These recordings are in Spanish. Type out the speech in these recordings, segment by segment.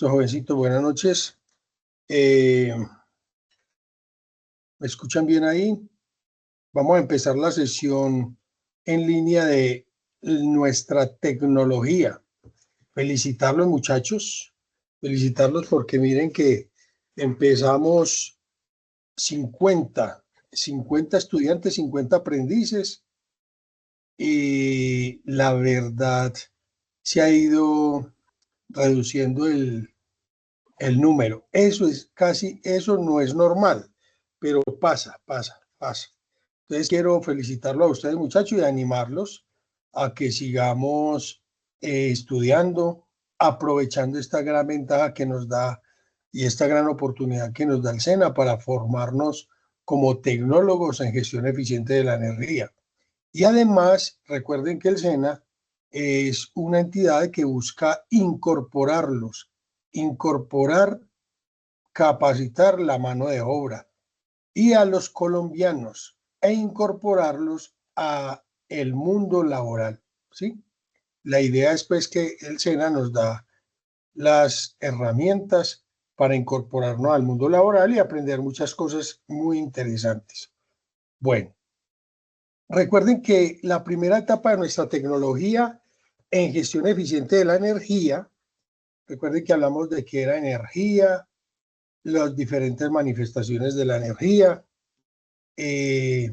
Listo, jovencito, buenas noches. ¿Me escuchan bien ahí? Vamos a empezar la sesión en línea de nuestra tecnología. Felicitarlos, muchachos. Felicitarlos porque miren que empezamos 50 estudiantes, 50 aprendices y la verdad se ha ido reduciendo el número. Eso no es normal, pero pasa. Entonces quiero felicitarlo a ustedes, muchachos, y animarlos a que sigamos estudiando, aprovechando esta gran ventaja que nos da y esta gran oportunidad que nos da el SENA para formarnos como tecnólogos en gestión eficiente de la energía. Y además, recuerden que el SENA es una entidad que busca incorporar, capacitar la mano de obra y a los colombianos e incorporarlos a el mundo laboral, ¿sí? La idea es pues que el SENA nos da las herramientas para incorporarnos al mundo laboral y aprender muchas cosas muy interesantes. Bueno, recuerden que la primera etapa de nuestra tecnología en gestión eficiente de la energía, recuerden que hablamos de qué era energía, las diferentes manifestaciones de la energía y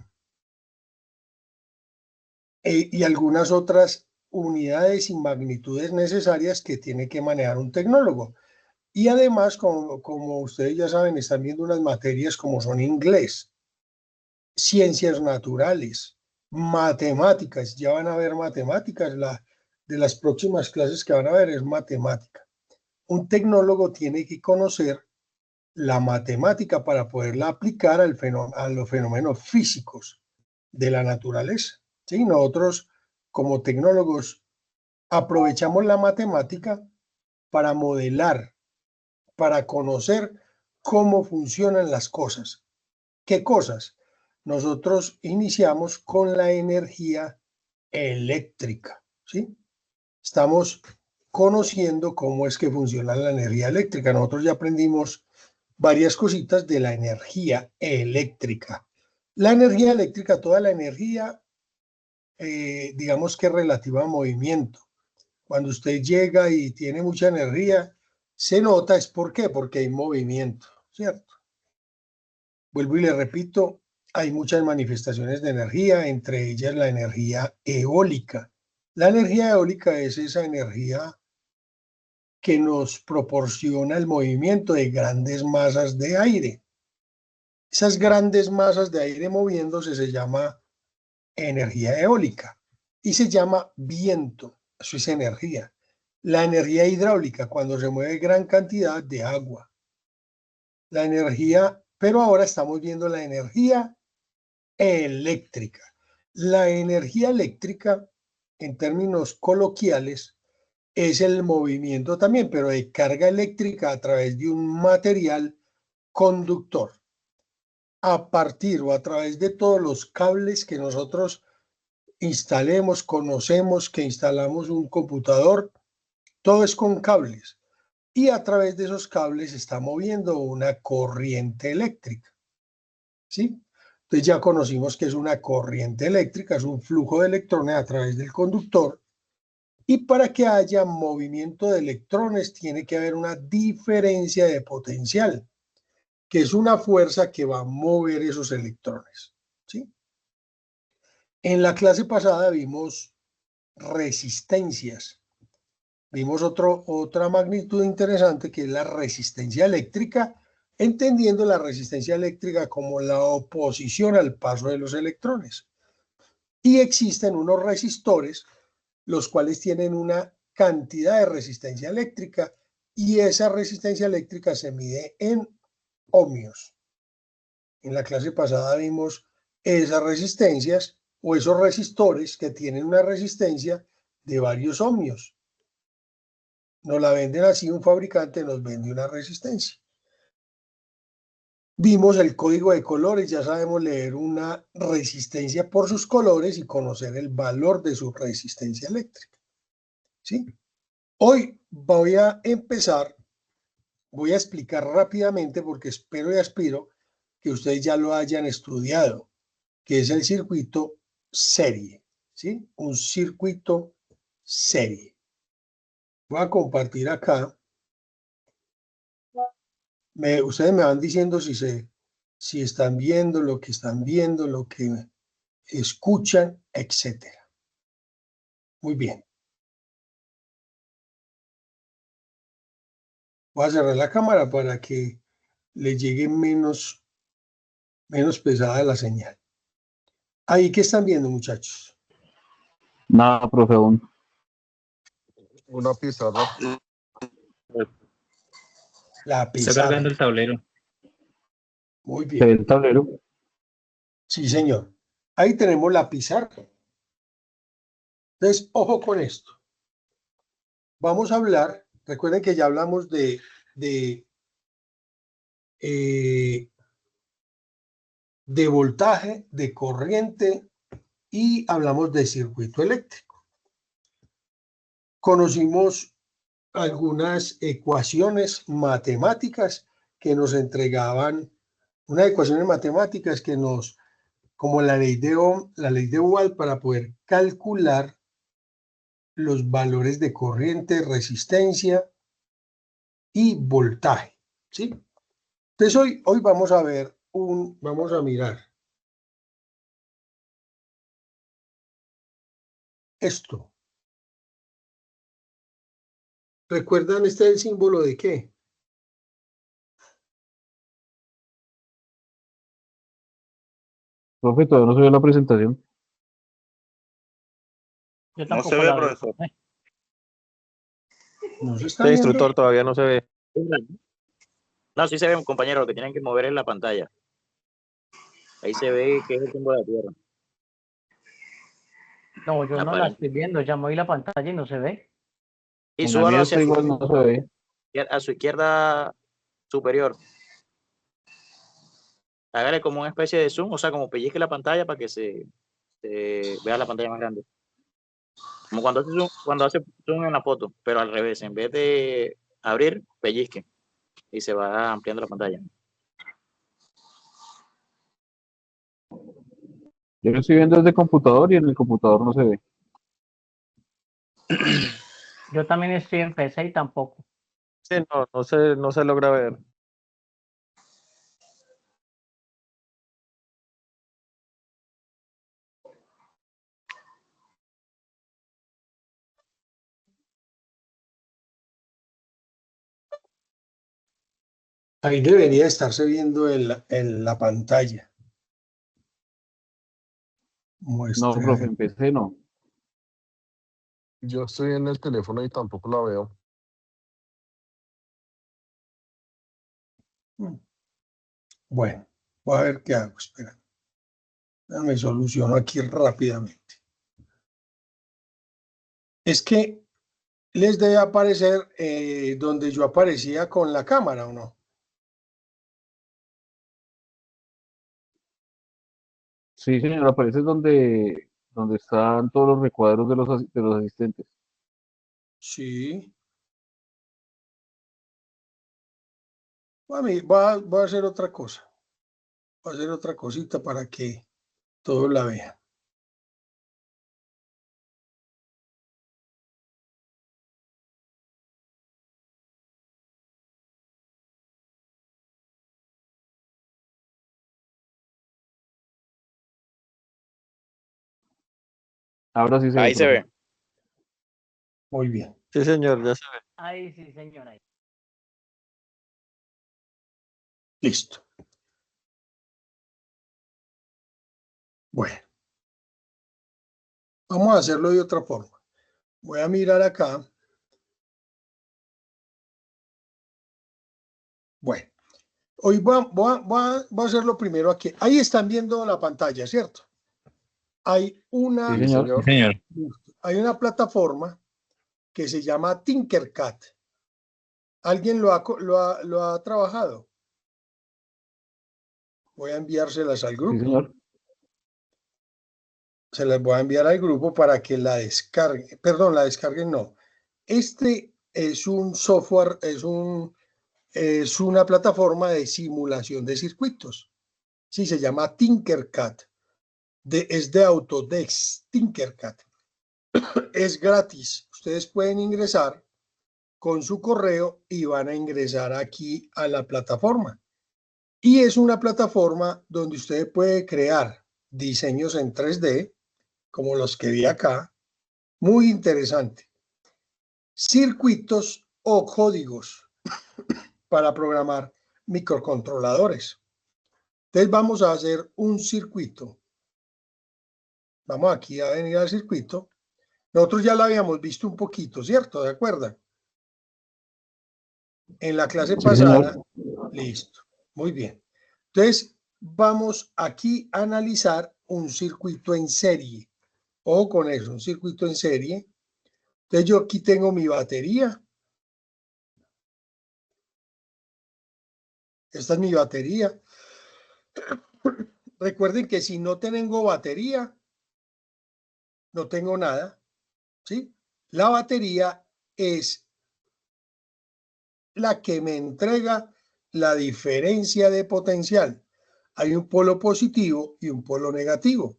algunas otras unidades y magnitudes necesarias que tiene que manejar un tecnólogo. Y además, como ustedes ya saben, están viendo unas materias como son inglés, ciencias naturales, matemáticas. Ya van a ver matemáticas. De las próximas clases que van a ver es matemática. Un tecnólogo tiene que conocer la matemática para poderla aplicar a los fenómenos físicos de la naturaleza. ¿Sí? Nosotros, como tecnólogos, aprovechamos la matemática para modelar, para conocer cómo funcionan las cosas. ¿Qué cosas? Nosotros iniciamos con la energía eléctrica, ¿sí? Estamos conociendo cómo es que funciona la energía eléctrica. Nosotros ya aprendimos varias cositas de la energía eléctrica. La energía eléctrica, toda la energía, digamos que es relativa a movimiento. Cuando usted llega y tiene mucha energía, se nota, ¿es por qué? Porque hay movimiento, ¿cierto? Vuelvo y le repito, hay muchas manifestaciones de energía, entre ellas la energía eólica. La energía eólica es esa energía que nos proporciona el movimiento de grandes masas de aire. Esas grandes masas de aire moviéndose se llama energía eólica y se llama viento. Eso es energía. La energía hidráulica, cuando se mueve gran cantidad de agua. La energía, pero ahora estamos viendo la energía eléctrica. La energía eléctrica, en términos coloquiales, es el movimiento también, pero de carga eléctrica a través de un material conductor. A partir o a través de todos los cables que nosotros instalemos, conocemos que instalamos un computador, todo es con cables. Y a través de esos cables se está moviendo una corriente eléctrica. ¿Sí? Entonces ya conocimos que es una corriente eléctrica, es un flujo de electrones a través del conductor. Y para que haya movimiento de electrones tiene que haber una diferencia de potencial, que es una fuerza que va a mover esos electrones. ¿Sí? En la clase pasada vimos resistencias. Vimos otra magnitud interesante que es la resistencia eléctrica, entendiendo la resistencia eléctrica como la oposición al paso de los electrones. Y existen unos resistores, los cuales tienen una cantidad de resistencia eléctrica y esa resistencia eléctrica se mide en ohmios. En la clase pasada vimos esas resistencias o esos resistores que tienen una resistencia de varios ohmios. Nos la venden así, un fabricante nos vende una resistencia. Vimos el código de colores, ya sabemos leer una resistencia por sus colores y conocer el valor de su resistencia eléctrica. ¿Sí? Hoy voy a empezar voy a explicar rápidamente porque espero y aspiro que ustedes ya lo hayan estudiado, que es el circuito serie, ¿sí? Un circuito serie. Voy a compartir acá. Ustedes me van diciendo si están viendo lo que están viendo, lo que escuchan, etcétera. Muy bien. Voy a cerrar la cámara para que le llegue menos pesada la señal. Ahí, ¿qué están viendo, muchachos? Nada, profe, aún. Una pizarra. La Está pizarra. cargando el tablero. Muy ¿Se ve bien. el tablero? Sí, señor. Ahí tenemos la pizarra. Entonces, ojo con esto. Vamos a hablar, recuerden que ya hablamos de voltaje, de corriente y hablamos de circuito eléctrico. Conocimos algunas ecuaciones matemáticas que nos entregaban, unas ecuaciones matemáticas que nos, como la ley de Ohm, la ley de Watt, para poder calcular los valores de corriente, resistencia y voltaje, ¿sí? Entonces hoy vamos a ver vamos a mirar esto. ¿Recuerdan este es el símbolo de qué? Profe, todavía no se ve la presentación. Yo No tampoco se ve, la veo. profesor. ¿No se está Este viendo? instructor todavía no se ve. No, sí se ve, compañero, lo que tienen que mover es la pantalla. Ahí se ve que es el símbolo de la Tierra. No, yo no la Aparece. estoy viendo. Ya moví la pantalla y no se ve. Y En la súbalo mía hacia está igual, no se ve. a su izquierda superior. Hágale como una especie de zoom, o sea, como pellizque la pantalla para que se vea la pantalla más grande. Como cuando hace zoom en la foto, pero al revés, en vez de abrir, pellizque y se va ampliando la pantalla. Yo lo estoy viendo desde computador y en el computador no se ve. Yo también estoy en PC y tampoco. Sí, no se logra ver. Ahí debería estarse viendo en la pantalla. No, Muestra. profe, empecé, no. Yo estoy en el teléfono y tampoco la veo. Bueno, voy a ver qué hago. Espera. Me soluciono aquí rápidamente. Es que les debe aparecer donde yo aparecía con la cámara, ¿o no? Sí, señor, aparece donde están todos los recuadros de los asistentes. Sí. Voy a hacer otra cosa. Voy a hacer otra cosita para que todos la vean. Ahora sí se ve, Ahí se profe. ve. Muy bien. Sí, señor, ya se ve. Ahí sí, señora. Listo. Bueno, vamos a hacerlo de otra forma. Voy a mirar acá. Bueno, hoy voy a hacerlo primero aquí. Ahí están viendo la pantalla, ¿cierto? Hay Sí, una, Sí, señor. señor. Señor. hay una plataforma que se llama Tinkercad. ¿Alguien lo ha trabajado? Voy a enviárselas al Sí, grupo. señor. Se las voy a enviar al grupo para que la descarguen. Perdón, la descarguen no. Este es un software, es un es una plataforma de simulación de circuitos. Sí, se llama Tinkercad. Es de Autodesk, Tinkercad. Es gratis. Ustedes pueden ingresar con su correo y van a ingresar aquí a la plataforma. Y es una plataforma donde usted puede crear diseños en 3D, como los que vi acá. Muy interesante. Circuitos o códigos para programar microcontroladores. Entonces vamos a hacer un circuito. Vamos aquí a venir al circuito. Nosotros ya lo habíamos visto un poquito, ¿cierto? ¿De acuerdo? En la clase pasada. Listo. Muy bien. Entonces vamos aquí a analizar un circuito en serie. O con eso, un circuito en serie. Entonces yo aquí tengo mi batería. Esta es mi batería. Recuerden que si no tengo batería, no tengo nada, ¿sí? La batería es la que me entrega la diferencia de potencial. Hay un polo positivo y un polo negativo.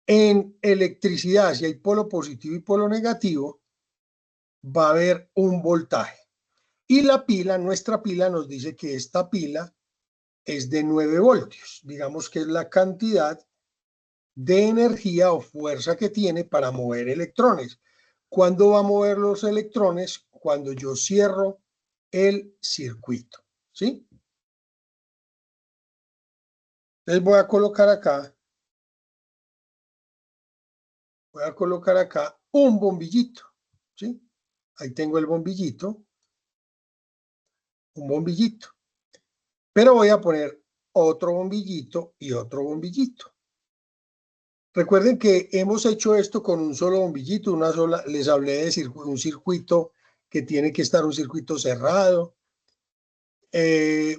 En electricidad, si hay polo positivo y polo negativo, va a haber un voltaje. Y la pila, nuestra pila nos dice que esta pila es de 9 voltios. Digamos que es la cantidad de energía o fuerza que tiene para mover electrones. ¿Cuándo va a mover los electrones? Cuando yo cierro el circuito, ¿sí? Les voy a colocar acá, un bombillito, ¿sí? Ahí tengo el bombillito, un bombillito. Pero voy a poner otro bombillito y otro bombillito. Recuerden que hemos hecho esto con un solo bombillito, una sola, les hablé de un circuito que tiene que estar un circuito cerrado.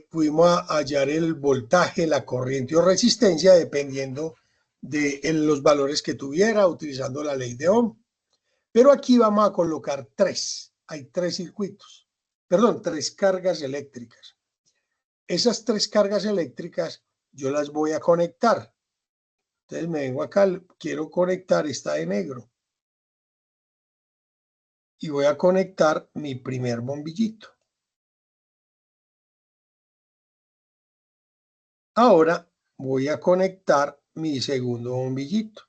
Pudimos hallar el voltaje, la corriente o resistencia dependiendo de los valores que tuviera utilizando la ley de Ohm. Pero aquí vamos a colocar tres. Hay tres circuitos, perdón, tres cargas eléctricas. Esas tres cargas eléctricas yo las voy a conectar. Entonces me vengo acá, quiero conectar esta de negro. Y voy a conectar mi primer bombillito. Ahora voy a conectar mi segundo bombillito.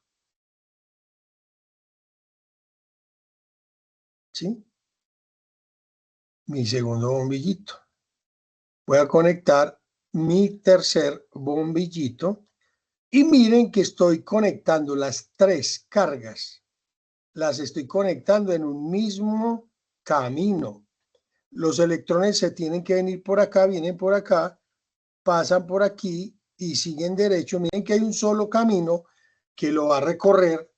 ¿Sí? Mi segundo bombillito. Voy a conectar mi tercer bombillito. Y miren que estoy conectando las tres cargas. Las estoy conectando en un mismo camino. Los electrones se tienen que venir por acá, vienen por acá, pasan por aquí y siguen derecho. Miren que hay un solo camino que lo va a recorrer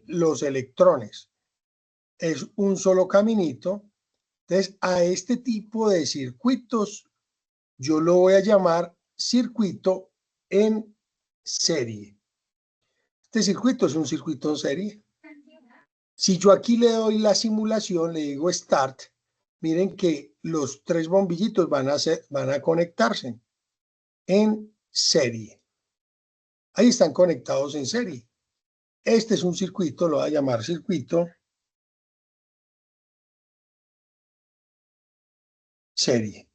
los electrones. Es un solo caminito. Entonces, a este tipo de circuitos yo lo voy a llamar circuito en serie. Este circuito es un circuito en serie. Si yo aquí le doy la simulación, le digo Start, miren que los tres bombillitos van a conectarse en serie. Ahí están conectados en serie. Este es un circuito, lo voy a llamar circuito serie.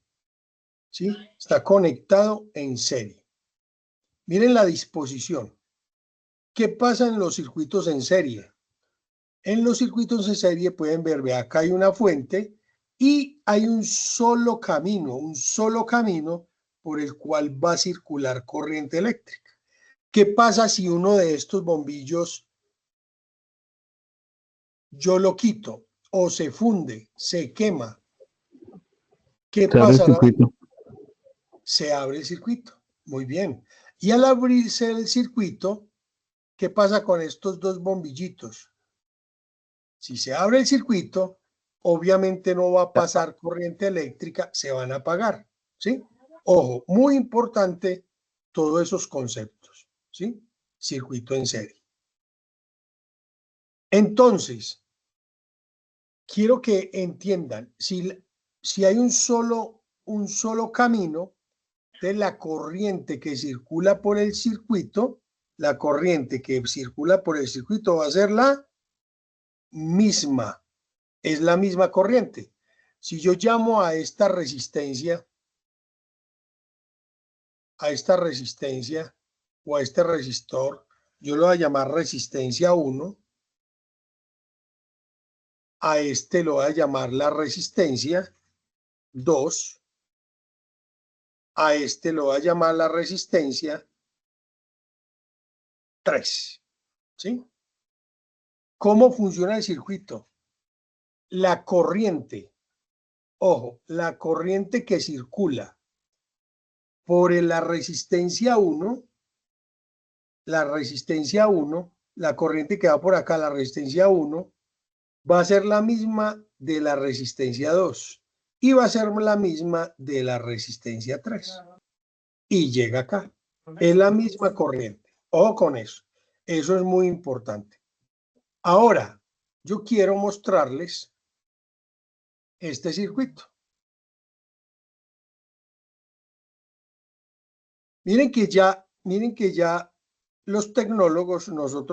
¿Sí? Está conectado en serie. Miren la disposición. ¿Qué pasa en los circuitos en serie? En los circuitos en serie pueden ver, acá hay una fuente y hay un solo camino por el cual va a circular corriente eléctrica. ¿Qué pasa si uno de estos bombillos yo lo quito o se funde, se quema? ¿Qué pasará? Se abre el circuito. Muy bien. Y al abrirse el circuito, ¿qué pasa con estos dos bombillitos? Si se abre el circuito, obviamente no va a pasar corriente eléctrica, se van a apagar, ¿sí? Ojo, muy importante todos esos conceptos, ¿sí? Circuito en serie. Entonces, quiero que entiendan, si hay un solo un solo camino, entonces la corriente que circula por el circuito, va a ser la misma, es la misma corriente. Si yo llamo a esta resistencia o a este resistor, yo lo voy a llamar resistencia 1, a este lo voy a llamar la resistencia 2, a este lo voy a llamar la resistencia 3. ¿Sí? ¿Cómo funciona el circuito? La corriente, ojo, la corriente que circula por la resistencia 1, la corriente que va por acá, la resistencia 1, va a ser la misma de la resistencia 2 y va a ser la misma de la resistencia 3. Y llega acá. Es la misma corriente. Ojo con eso. Eso es muy importante. Ahora, yo quiero mostrarles este circuito. Miren que ya nosotros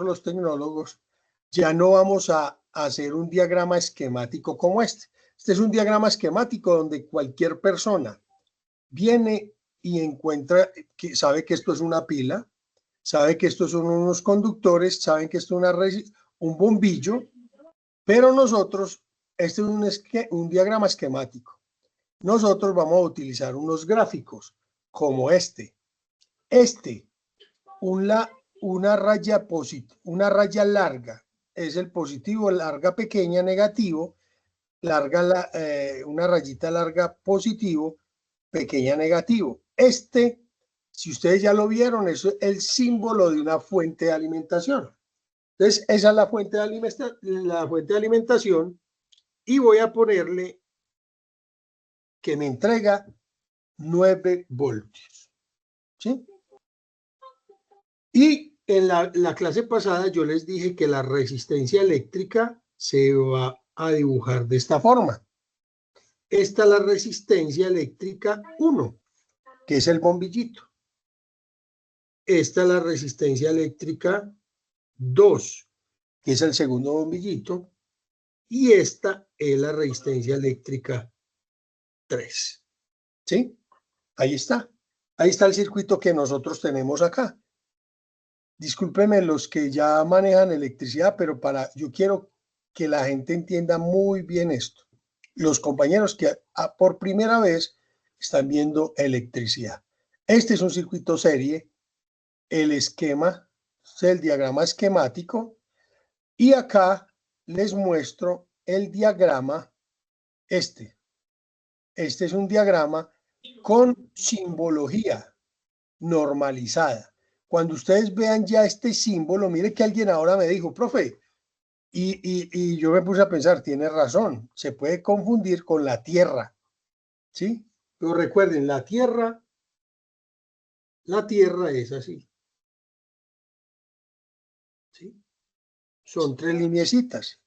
los tecnólogos, ya no vamos a hacer un diagrama esquemático como este. Este es un diagrama esquemático donde cualquier persona viene y encuentra, sabe que esto es una pila, sabe que estos son unos conductores, saben que esto es un bombillo, pero nosotros, este es un diagrama esquemático. Nosotros vamos a utilizar unos gráficos como este. Una raya larga es el positivo, larga pequeña negativo, una rayita larga positivo, pequeña negativo. Si ustedes ya lo vieron, eso es el símbolo de una fuente de alimentación. Entonces, esa es la fuente de alimentación y voy a ponerle que me entrega 9 voltios. ¿Sí? Y en la clase pasada yo les dije que la resistencia eléctrica se va a dibujar de esta forma. Esta es la resistencia eléctrica 1, que es el bombillito. Esta es la resistencia eléctrica 2, que es el segundo bombillito. Y esta es la resistencia eléctrica 3. ¿Sí? Ahí está. Ahí está el circuito que nosotros tenemos acá. Discúlpenme los que ya manejan electricidad, pero yo quiero que la gente entienda muy bien esto. Los compañeros que por primera vez están viendo electricidad. Este es un circuito serie, el esquema, es el diagrama esquemático, y acá les muestro el diagrama, este es un diagrama con simbología normalizada. Cuando ustedes vean ya este símbolo, mire que alguien ahora me dijo, profe, y yo me puse a pensar, tiene razón, se puede confundir con la Tierra, ¿sí? Pero recuerden, la Tierra es así, ¿sí? Son 3 lineecitas.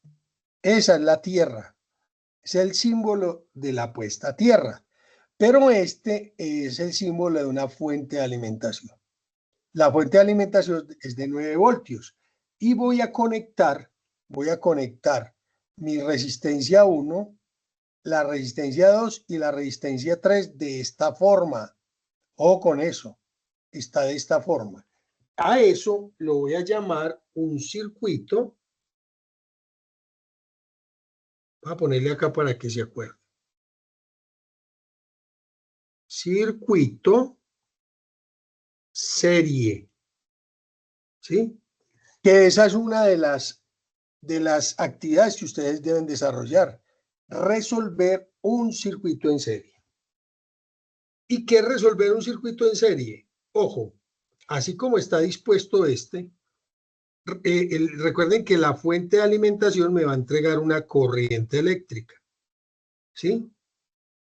Esa es la Tierra, es el símbolo de la puesta a tierra, pero este es el símbolo de una fuente de alimentación. La fuente de alimentación es de 9 voltios y voy a conectar mi resistencia 1, la resistencia 2 y la resistencia 3 de esta forma. Ojo con eso, está de esta forma. A eso lo voy a llamar un circuito. Voy a ponerle acá para que se acuerde. Circuito serie. ¿Sí? Que esa es una de las actividades que ustedes deben desarrollar. Resolver un circuito en serie. ¿Y qué es resolver un circuito en serie? Ojo, así como está dispuesto recuerden que la fuente de alimentación me va a entregar una corriente eléctrica. ¿Sí?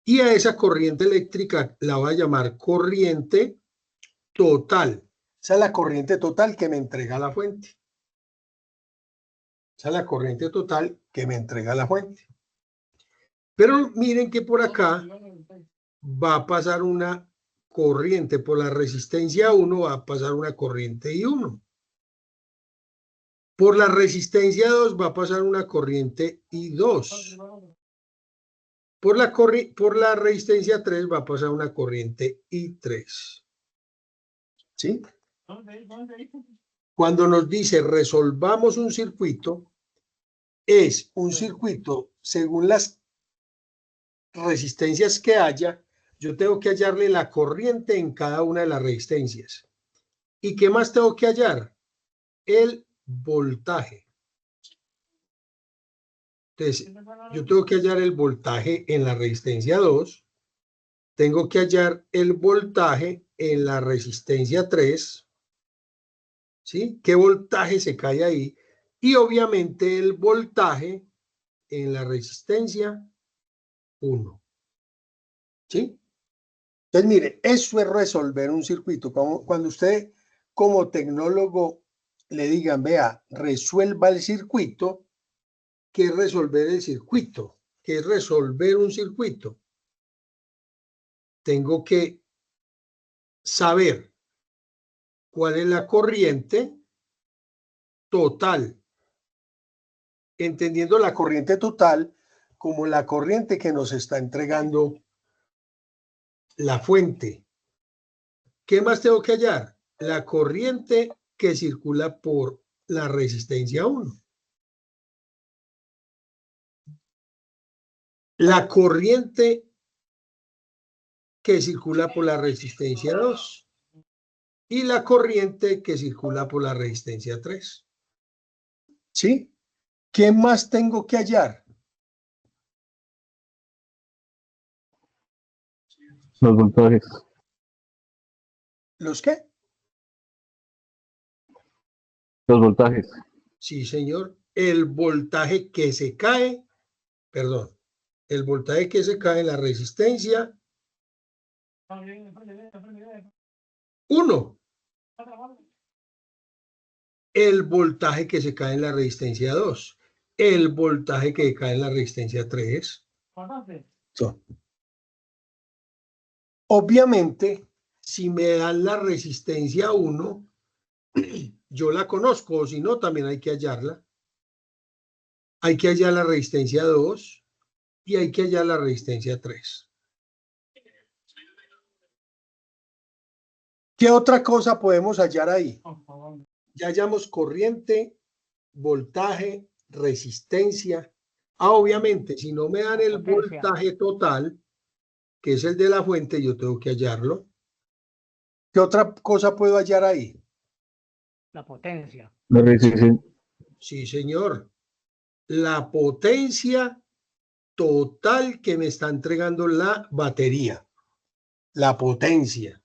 Y a esa corriente eléctrica la voy a llamar corriente total. Esa es la corriente total que me entrega la fuente. Esa es la corriente total que me entrega la fuente. Pero miren que por acá va a pasar una corriente. Por la resistencia 1 va a pasar una corriente I1. Por la resistencia 2 va a pasar una corriente I2. Por la resistencia 3 va a pasar una corriente I3. ¿Sí? Cuando nos dice resolvamos un circuito, es un circuito según las resistencias que haya. Yo tengo que hallarle la corriente en cada una de las resistencias. ¿Y qué más tengo que hallar? El voltaje. Entonces, yo tengo que hallar el voltaje en la resistencia 2. Tengo que hallar el voltaje en la resistencia 3. ¿Sí? ¿Qué voltaje se cae ahí? Y obviamente el voltaje en la resistencia 1. ¿Sí? Entonces, mire, eso es resolver un circuito. Cuando usted, como tecnólogo, le digan, vea, resuelva el circuito, ¿qué es resolver el circuito? ¿Qué es resolver un circuito? Tengo que saber cuál es la corriente total, entendiendo la corriente total como la corriente que nos está entregando la fuente. ¿Qué más tengo que hallar? La corriente que circula por la resistencia 1. La corriente que circula por la resistencia 2 y la corriente que circula por la resistencia 3. ¿Sí? ¿Qué más tengo que hallar? Los voltajes. ¿Los qué? Los voltajes. Sí, señor. El voltaje que se cae, perdón, el voltaje que se cae en la resistencia 1. El voltaje que se cae en la resistencia 2. El voltaje que cae en la resistencia 3. So. Obviamente, si me dan la resistencia 1, yo la conozco, o si no, también hay que hallarla. Hay que hallar la resistencia 2 y hay que hallar la resistencia 3. ¿Qué otra cosa podemos hallar ahí? Ya hallamos corriente, voltaje, resistencia. Obviamente, si no me dan el voltaje total, que es el de la fuente, yo tengo que hallarlo. ¿Qué otra cosa puedo hallar ahí? La potencia. La resistencia. Sí, señor. La potencia total que me está entregando la batería. La potencia.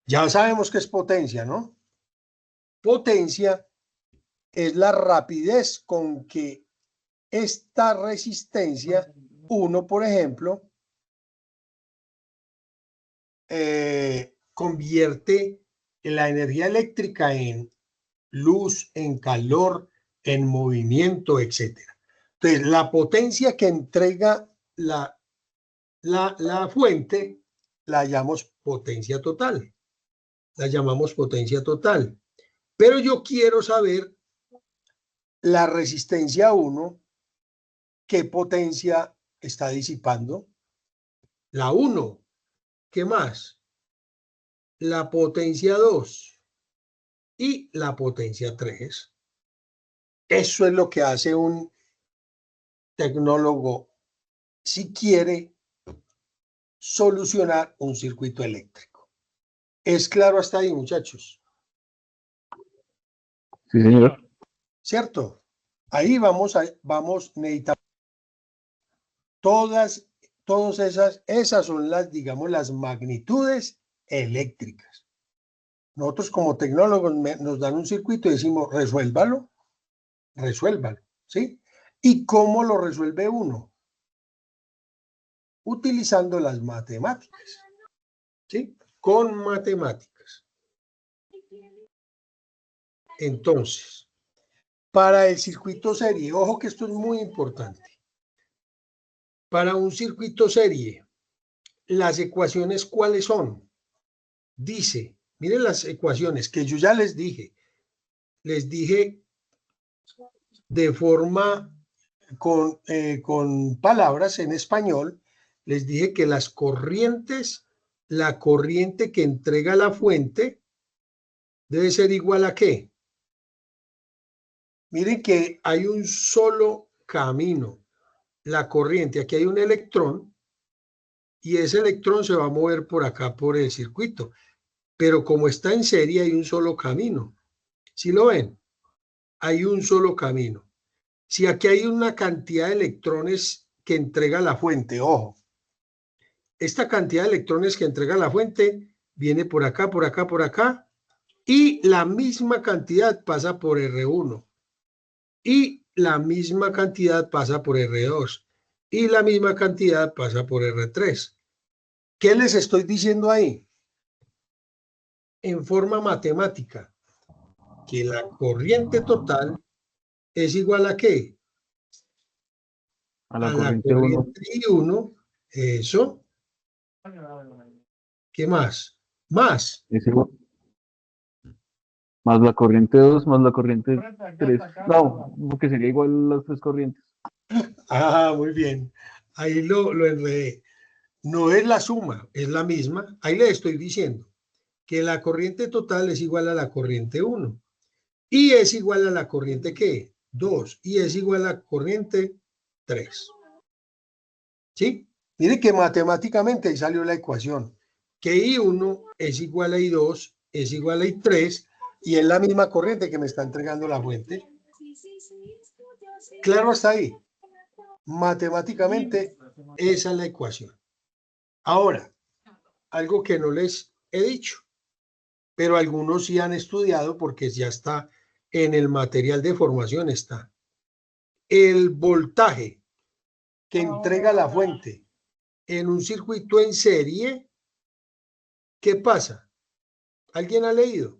Ya sabemos qué es potencia, ¿no? Potencia es la rapidez con que esta resistencia, 1, por ejemplo, convierte la energía eléctrica en luz, en calor, en movimiento, etc. Entonces, la potencia que entrega la fuente la llamamos potencia total. La llamamos potencia total. Pero yo quiero saber la resistencia 1, ¿qué potencia está disipando? La 1. ¿Qué más? La potencia 2 y la potencia 3. Eso es lo que hace un tecnólogo si quiere solucionar un circuito eléctrico. ¿Es claro hasta ahí, muchachos? Sí, señor. ¿Cierto? Ahí vamos, necesitamos todas esas son las, digamos, las magnitudes eléctricas. Nosotros como tecnólogos nos dan un circuito y decimos, resuélvalo, ¿sí? ¿Y cómo lo resuelve uno? Utilizando las matemáticas, ¿sí? Con matemáticas. Entonces, para el circuito serie, ojo que esto es muy importante. Para un circuito serie, las ecuaciones, ¿cuáles son? Dice, miren las ecuaciones que yo ya les dije de forma con palabras en español, les dije que las corrientes, la corriente que entrega la fuente debe ser igual a ¿qué? Miren que hay un solo camino. La corriente, aquí hay un electrón y ese electrón se va a mover por acá por el circuito, pero como está en serie hay un solo camino. ¿Sí lo ven? Hay un solo camino. Si aquí hay una cantidad de electrones que entrega la fuente, ojo, esta cantidad de electrones que entrega la fuente viene por acá, por acá, por acá, y la misma cantidad pasa por R1, y la misma cantidad pasa por R2, y la misma cantidad pasa por R3. ¿Qué les estoy diciendo ahí? En forma matemática, que la corriente total es igual a ¿qué? A la A la corriente 1. corriente I1, eso. ¿Qué más? Más. Es igual. Más la corriente 2, más la corriente 3. No, porque sería igual las tres corrientes. Ah, muy bien. Ahí lo enredé. No es la suma, es la misma. Ahí le estoy diciendo que la corriente total es igual a la corriente 1. Y es igual a la corriente ¿qué? 2. Y es igual a la corriente 3. ¿Sí? Mire que matemáticamente ahí salió la ecuación. Que I1 es igual a I2, es igual a I3, y es la misma corriente que me está entregando la fuente. Claro hasta ahí. Matemáticamente esa es la ecuación. Ahora, algo que no les he dicho, pero algunos sí han estudiado porque ya está en el material de formación está. El voltaje que entrega la fuente en un circuito en serie, ¿qué pasa? ¿Alguien ha leído?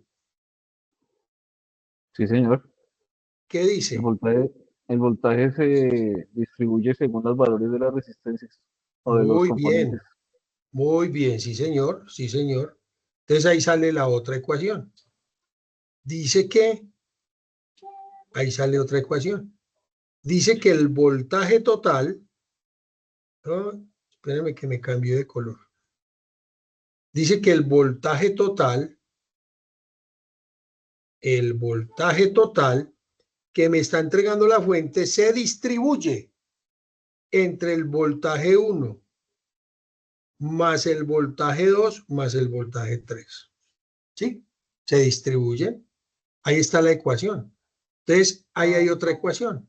Sí, señor. ¿Qué dice? El voltaje se distribuye según los valores de las resistencias o de los Muy componentes. bien, sí señor, sí señor. Entonces ahí sale la otra ecuación. Dice que, ahí sale otra ecuación. Dice que el voltaje total, oh, espérenme que me cambié de color. Dice que el voltaje total que me está entregando la fuente se distribuye entre el voltaje 1 más el voltaje 2 más el voltaje 3. ¿Sí? Se distribuyen. Ahí está la ecuación. Entonces, ahí hay otra ecuación.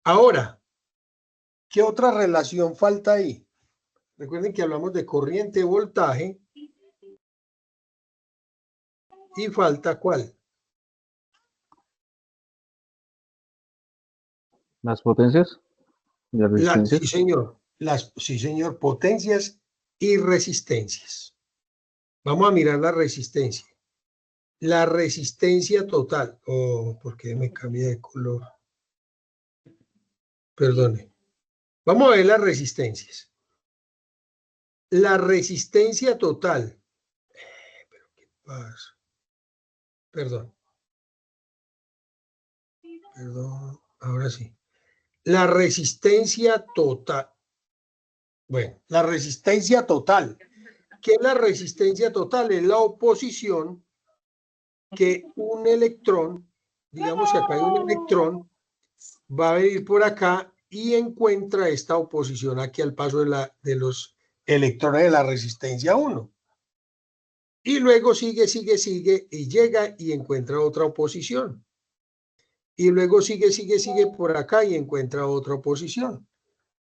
Ahora, ¿qué otra relación falta ahí? Recuerden que hablamos de corriente, voltaje. ¿Y falta cuál? Las potencias y las resistencias. Sí, señor. Sí, señor. Potencias y resistencias. Vamos a mirar la resistencia. La resistencia total. Oh, ¿por qué me cambié de color? Perdone. Vamos a ver las resistencias. La resistencia total. ¿Pero qué pasa? Perdón. Perdón. Ahora sí. La resistencia total. Bueno, la resistencia total. ¿Qué es la resistencia total? Es la oposición que un electrón, digamos que acá hay un electrón, va a venir por acá y encuentra esta oposición aquí al paso de los electrones de la resistencia 1. Y luego sigue y llega y encuentra otra oposición. Y luego sigue por acá y encuentra otra oposición.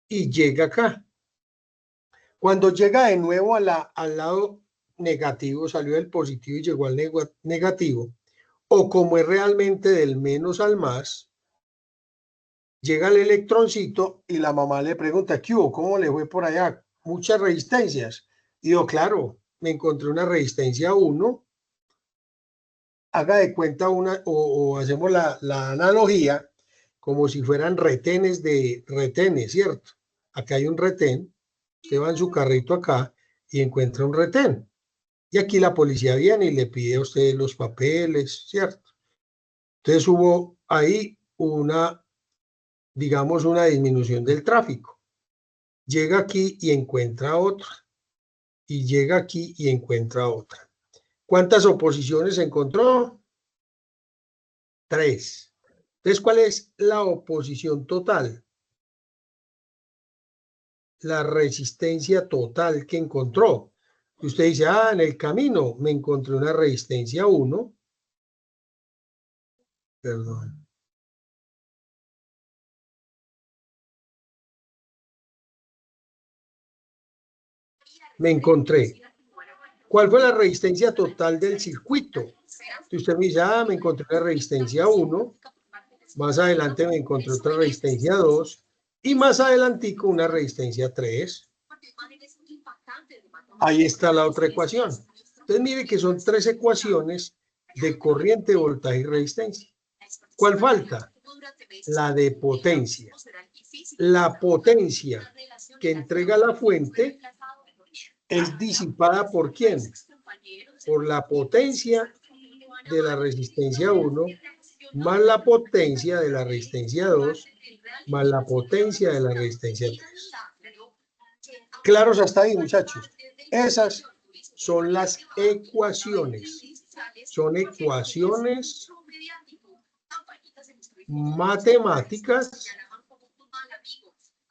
Y llega acá. Cuando llega de nuevo al lado negativo, salió del positivo y llegó al negativo, o como es realmente del menos al más, llega el electroncito y la mamá le pregunta, ¿qué hubo? ¿Cómo le fue por allá? Muchas resistencias. Y yo, claro, me encontré una resistencia 1. Haga de cuenta o hacemos la analogía como si fueran retenes, ¿cierto? Acá hay un retén Usted va en su carrito acá y encuentra un retén. Y aquí la policía viene y le pide a usted los papeles, ¿cierto? Entonces hubo ahí una, digamos, una disminución del tráfico. Llega aquí y encuentra otra. Y llega aquí y encuentra otra. ¿Cuántas oposiciones encontró? 3. Entonces, ¿cuál es la oposición total? La resistencia total que encontró. Usted dice, en el camino me encontré una resistencia 1. Perdón. Me encontré. ¿Cuál fue la resistencia total del circuito? Si usted me dice, me encontré una resistencia 1, más adelante me encontré otra resistencia 2 y más adelantico una resistencia 3. Ahí está la otra ecuación. Entonces mire que son 3 ecuaciones de corriente, voltaje y resistencia. ¿Cuál falta? La de potencia. La potencia que entrega la fuente es disipada ¿por quién? Por la potencia de la resistencia 1 más la potencia de la resistencia 2 más la potencia de la resistencia 3. ¿Claros hasta ahí, muchachos? Esas son las ecuaciones. Son ecuaciones matemáticas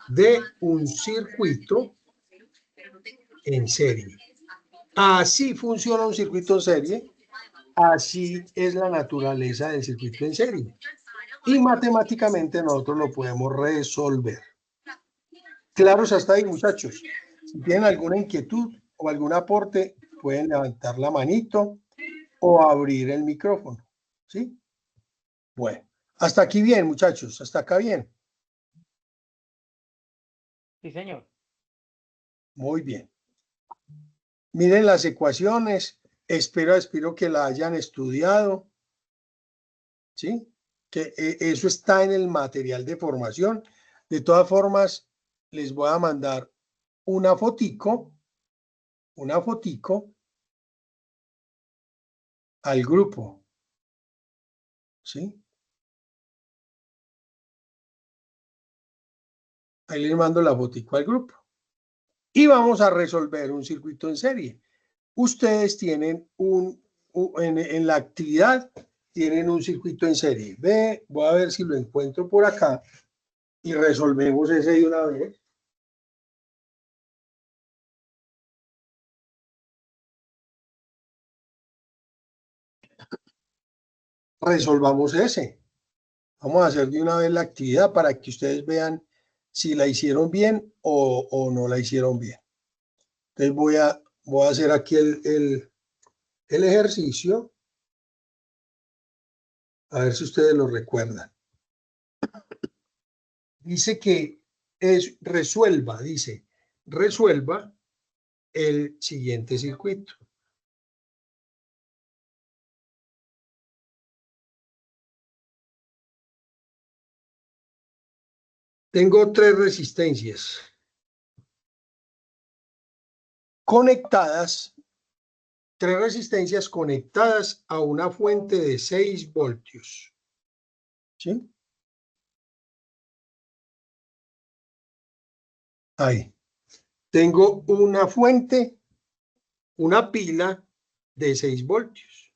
de un circuito en serie. Así funciona un circuito en serie. Así es la naturaleza del circuito en serie. Y matemáticamente nosotros lo podemos resolver. ¿Claros hasta ahí, muchachos? Si tienen alguna inquietud o algún aporte, pueden levantar la manito o abrir el micrófono. ¿Sí? Bueno, hasta aquí bien, muchachos. Hasta acá bien. Sí, señor. Muy bien. Miren las ecuaciones. Espero que la hayan estudiado. ¿Sí? Que eso está en el material de formación. De todas formas, les voy a mandar una fotico al grupo. ¿Sí? Ahí les mando la fotico al grupo. Y vamos a resolver un circuito en serie. Ustedes tienen en la actividad, tienen un circuito en serie. Voy a ver si lo encuentro por acá y resolvemos ese de una vez. Resolvamos ese. Vamos a hacer de una vez la actividad para que ustedes vean si la hicieron bien o no la hicieron bien. Entonces voy a hacer aquí el ejercicio. A ver si ustedes lo recuerdan. Dice que resuelva el siguiente circuito. Tengo 3 resistencias conectadas, 3 resistencias conectadas a una fuente de 6 voltios. ¿Sí? Ahí. Tengo una fuente, una pila de 6 voltios.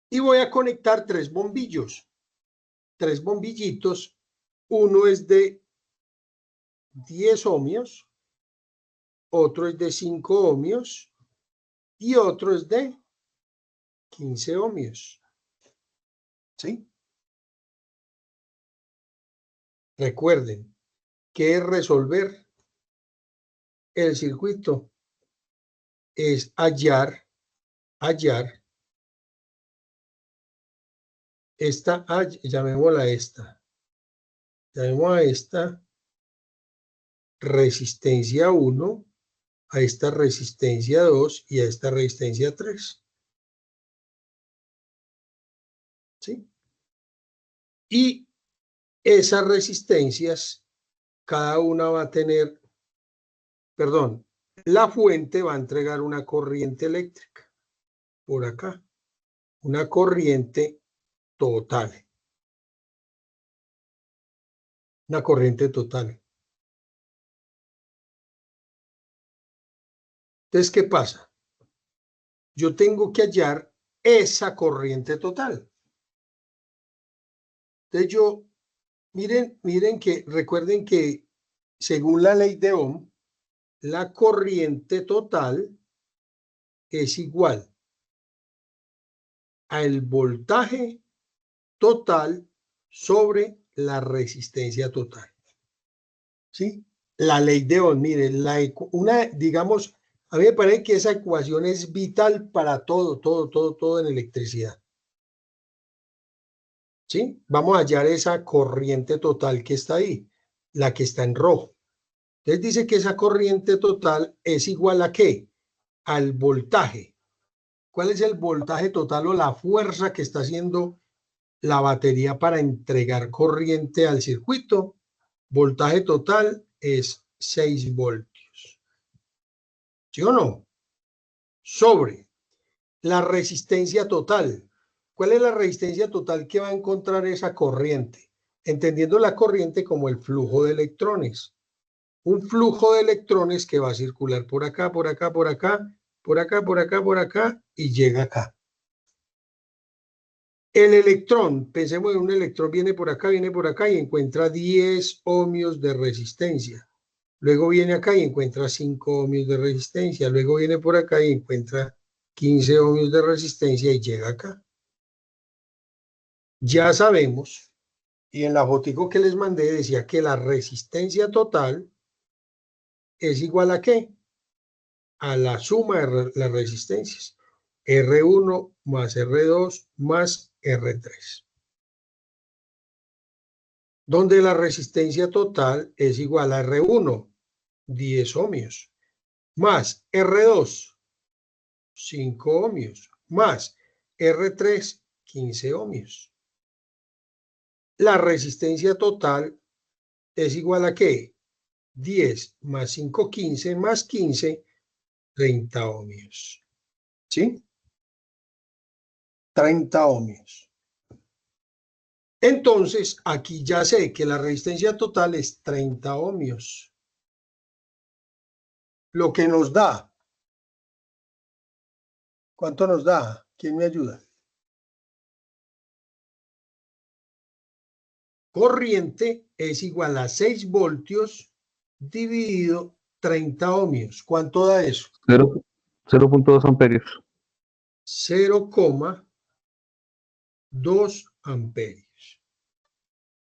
Y voy a conectar 3 bombillos. 3 bombillitos. Uno es de 10 ohmios, otro es de 5 ohmios y otro es de 15 ohmios. ¿Sí? Recuerden que es resolver el circuito, es hallar esta, llamémosla llamemos a esta resistencia 1, a esta resistencia 2 y a esta resistencia 3. ¿Sí? Y esas resistencias cada una va a tener, perdón, la fuente va a entregar una corriente eléctrica por acá, una corriente total. Una corriente total. Entonces, ¿qué pasa? Yo tengo que hallar esa corriente total. Entonces miren que, recuerden que según la ley de Ohm, la corriente total es igual al voltaje total sobre la resistencia total. ¿Sí? La ley de Ohm, miren, digamos, a mí me parece que esa ecuación es vital para todo en electricidad. ¿Sí? Vamos a hallar esa corriente total que está ahí, la que está en rojo. Entonces dice que esa corriente total es igual a ¿qué? Al voltaje. ¿Cuál es el voltaje total o la fuerza que está haciendo la batería para entregar corriente al circuito? Voltaje total es 6 voltios. ¿Sí o no? Sobre la resistencia total. ¿Cuál es la resistencia total que va a encontrar esa corriente? Entendiendo la corriente como el flujo de electrones. Un flujo de electrones que va a circular por acá, por acá, por acá, por acá, por acá, por acá y llega acá. El electrón, pensemos en un electrón, viene por acá y encuentra 10 ohmios de resistencia. Luego viene acá y encuentra 5 ohmios de resistencia. Luego viene por acá y encuentra 15 ohmios de resistencia y llega acá. Ya sabemos, y en la fotico que les mandé decía que la resistencia total es igual a ¿qué? A la suma de las resistencias. R1 más R2 más R3. Donde la resistencia total es igual a R1, 10 ohmios, más R2, 5 ohmios, más R3, 15 ohmios. La resistencia total es igual a ¿qué? 10 más 5, 15, más 15, 30 ohmios. ¿Sí? 30 ohmios. Entonces, aquí ya sé que la resistencia total es 30 ohmios. Lo que nos da. ¿Cuánto nos da? ¿Quién me ayuda? Corriente es igual a 6 voltios dividido 30 ohmios. ¿Cuánto da eso? 0.2 amperios. 0,2 amperios.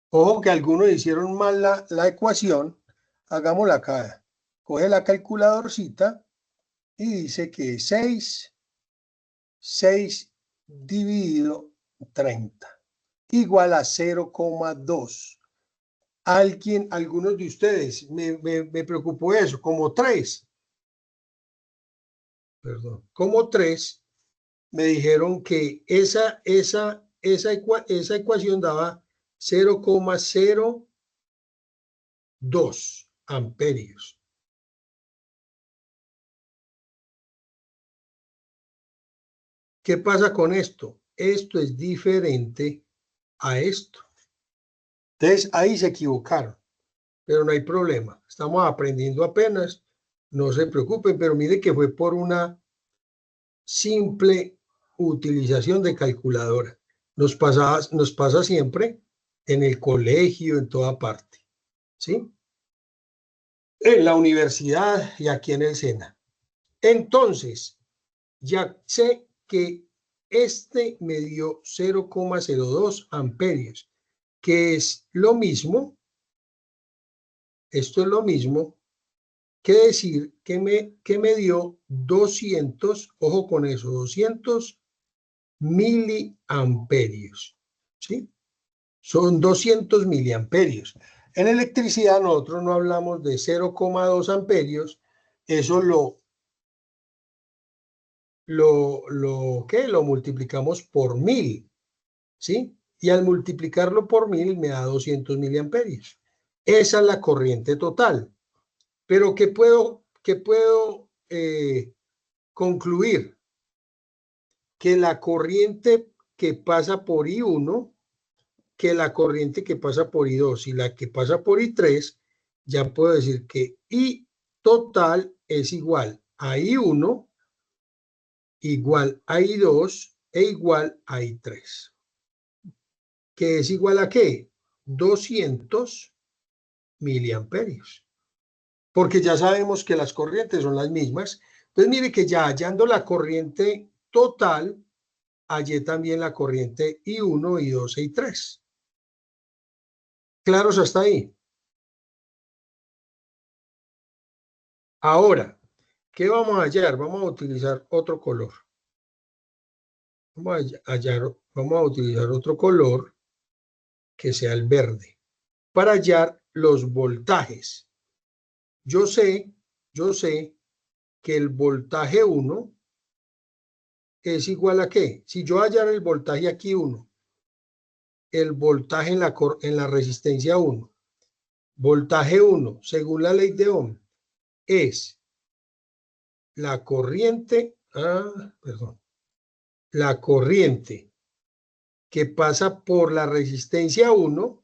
Ojo que algunos hicieron mal la ecuación. Hagámosla acá. Coge la calculadorcita y dice que 6 dividido 30 igual a 0,2. Algunos de ustedes, me preocupó eso, como 3. Perdón, como 3 me dijeron que esa ecuación daba 0,02 amperios. ¿Qué pasa con esto? Esto es diferente a esto. Entonces, ahí se equivocaron, pero no hay problema. Estamos aprendiendo apenas, no se preocupen, pero mire que fue por una simple utilización de calculadora. Nos pasa siempre en el colegio, en toda parte, ¿sí? En la universidad y aquí en el SENA. Entonces, ya sé que este me dio 0,02 amperios, que es lo mismo, esto es lo mismo que decir que me dio 200, ojo con eso, 200 miliamperios, ¿sí? Son 200 miliamperios. En electricidad nosotros no hablamos de 0,2 amperios, eso lo multiplicamos por 1000, ¿sí? Y al multiplicarlo por 1000 me da 200 miliamperios. Esa es la corriente total. Pero ¿qué puedo concluir? Que la corriente que pasa por I1, que la corriente que pasa por I2 y la que pasa por I3, ya puedo decir que I total es igual a I1, igual a I2 e igual a I3. ¿Que es igual a qué? 200 miliamperios. Porque ya sabemos que las corrientes son las mismas. Entonces mire que ya hallando la corriente total, hallé también la corriente I1, I2 e I3. ¿Claros hasta ahí? Ahora, ¿qué vamos a hallar? Vamos a utilizar otro color. Vamos a utilizar otro color que sea el verde para hallar los voltajes. Yo sé que el voltaje 1 es igual a ¿qué? Si yo hallar el voltaje aquí 1, el voltaje en la resistencia 1, voltaje 1, según la ley de Ohm, es la corriente, la corriente que pasa por la resistencia 1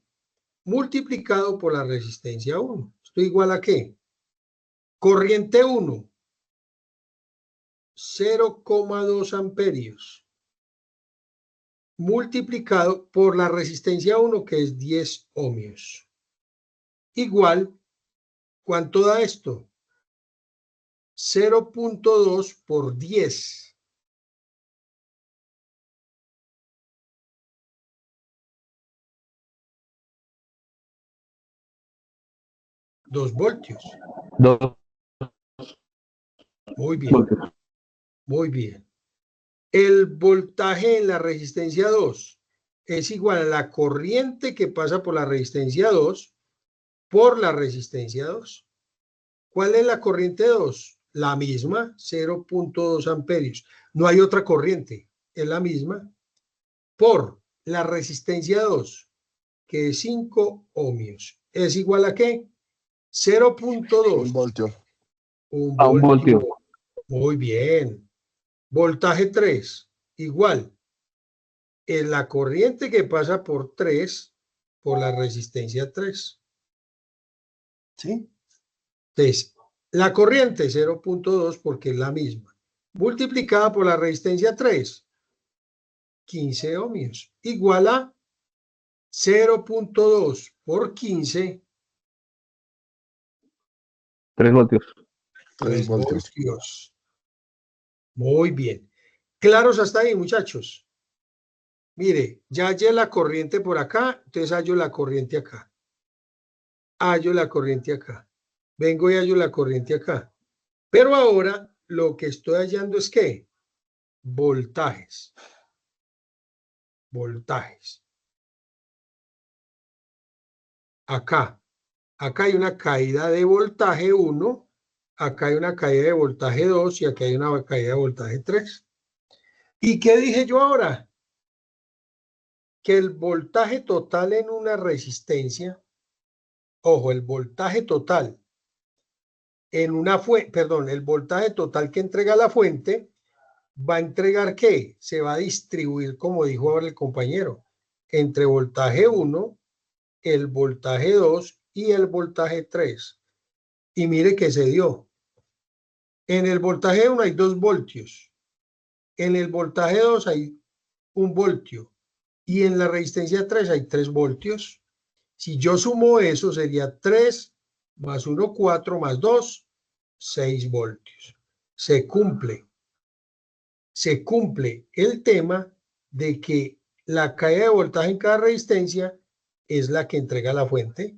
multiplicado por la resistencia 1. ¿Esto igual a qué? Corriente 1, 0,2 amperios, multiplicado por la resistencia 1, que es 10 ohmios. Igual, ¿cuánto da esto? 0,2 por 10. Dos voltios. 2 Muy bien, voltios. muy bien. El voltaje en la resistencia 2 es igual a la corriente que pasa por la resistencia 2 por la resistencia 2. ¿Cuál es la corriente 2? La misma, 0,2 amperios. No hay otra corriente, es la misma, por la resistencia 2, que es 5 ohmios. ¿Es igual a qué? 0,2. Un voltio. Un A un voltio. voltio. Muy bien. Voltaje 3, igual. Es la corriente que pasa por 3, por la resistencia 3. ¿Sí? Entonces, la corriente 0,2 porque es la misma, multiplicada por la resistencia 3, 15 ohmios, igual a 0,2 por 15, 3 voltios. 3 voltios. voltios. Muy bien. ¿Claros hasta ahí, muchachos? Mire, ya hallé la corriente por acá, entonces hallo la corriente acá. Hallo la corriente acá. Vengo y hallo la corriente acá. Pero ahora lo que estoy hallando es ¿qué? Voltajes. Voltajes. Acá hay una caída de voltaje 1, acá hay una caída de voltaje 2 y acá hay una caída de voltaje 3. ¿Y qué dije yo ahora? Que el voltaje total en una resistencia, ojo, el voltaje total en una fuente, perdón, el voltaje total que entrega la fuente va a entregar ¿qué? Se va a distribuir, como dijo ahora el compañero, entre voltaje 1, el voltaje 2 y el voltaje 3. Y mire que se dio. En el voltaje 1 hay 2 voltios. En el voltaje 2 hay 1 voltio. Y en la resistencia 3 hay 3 voltios. Si yo sumo eso, sería 3 más 1, 4 más 2, 6 voltios. Se cumple el tema de que la caída de voltaje en cada resistencia es la que entrega la fuente.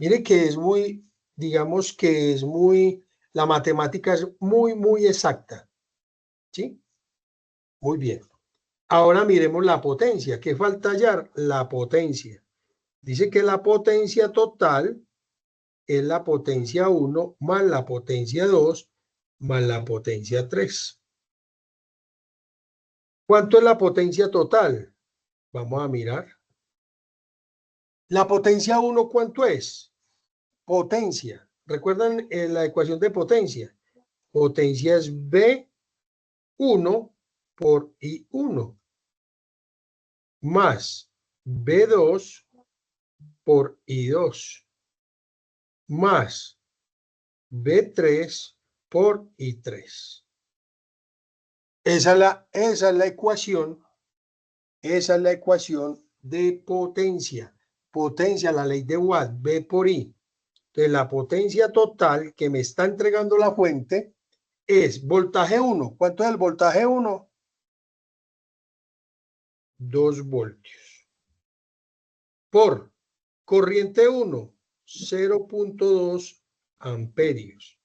Mire que es muy, digamos que es muy, la matemática es muy, muy exacta. ¿Sí? Muy bien. Ahora miremos la potencia. ¿Qué falta hallar? La potencia. Dice que la potencia total es la potencia 1 más la potencia 2 más la potencia 3. ¿Cuánto es la potencia total? Vamos a mirar. La potencia 1, ¿cuánto es? Potencia. ¿Recuerdan la ecuación de potencia? Potencia es B1 por I1 más B2 por I2 más B3 por I3. Esa es la ecuación de potencia. Potencia, la ley de Watt, B por I. Entonces, la potencia total que me está entregando la fuente es voltaje 1. ¿Cuánto es el voltaje 1? 2 voltios. Por corriente 1, 0.2 amperios.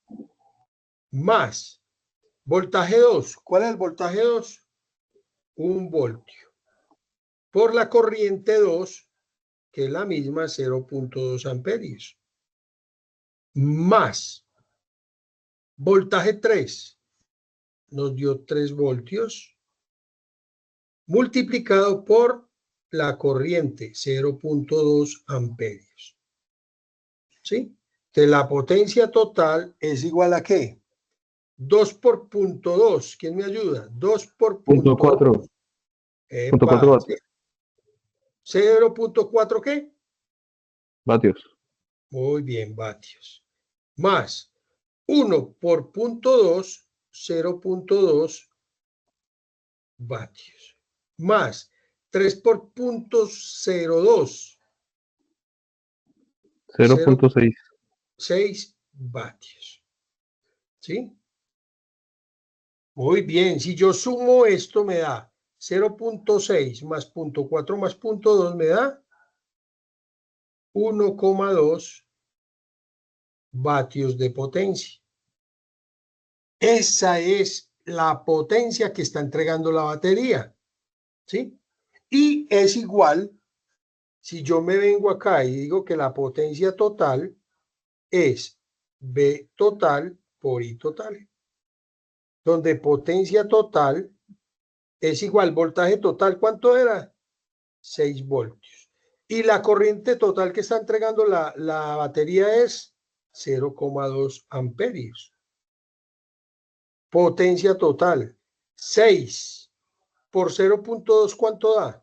Más voltaje 2. ¿Cuál es el voltaje 2? 1 voltio. Por la corriente 2, que es la misma, 0.2 amperios. Más voltaje 3, nos dio 3 voltios, multiplicado por la corriente, 0.2 amperios. ¿Sí? Entonces, la potencia total es igual a ¿qué? 2 por punto 2. ¿Quién me ayuda? 2 por punto 4. 4 vatios. 0.4 ¿qué? Vatios. Muy bien, vatios. Más 1 por punto 2, 0.2 vatios. Más 3 por punto 02. 0.6. 6 vatios. ¿Sí? Muy bien. Si yo sumo esto, me da 0.6 más 0.4 más 0.2 me da 1,2 vatios de potencia. Esa es la potencia que está entregando la batería. ¿Sí? Y es igual, si yo me vengo acá y digo que la potencia total es B total por I total, donde potencia total es igual, voltaje total, ¿cuánto era? 6 voltios. Y la corriente total que está entregando la batería es 0,2 amperios. Potencia total, 6 por 0.2, ¿cuánto da?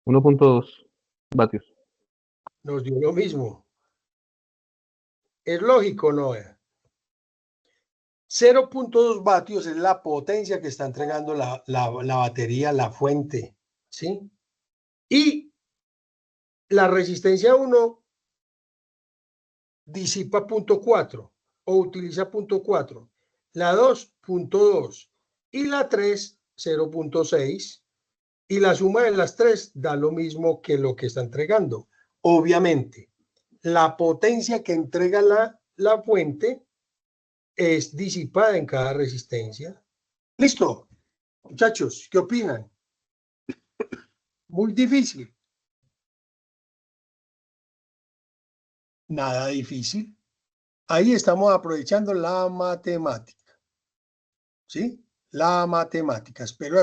$1.2 vatios. Nos dio lo mismo. ¿Es lógico, no? 0.2 vatios es la potencia que está entregando la batería, la fuente, ¿sí? Y la resistencia 1 disipa 0.4 o utiliza 0.4, la 2, 0.2 y la 3, 0.6, y la suma de las tres da lo mismo que lo que está entregando. Obviamente, la potencia que entrega la fuente es disipada en cada resistencia. ¿Listo? Muchachos, ¿qué opinan? Muy difícil. Nada difícil. Ahí estamos aprovechando la matemática. ¿Sí? La matemática. Espero,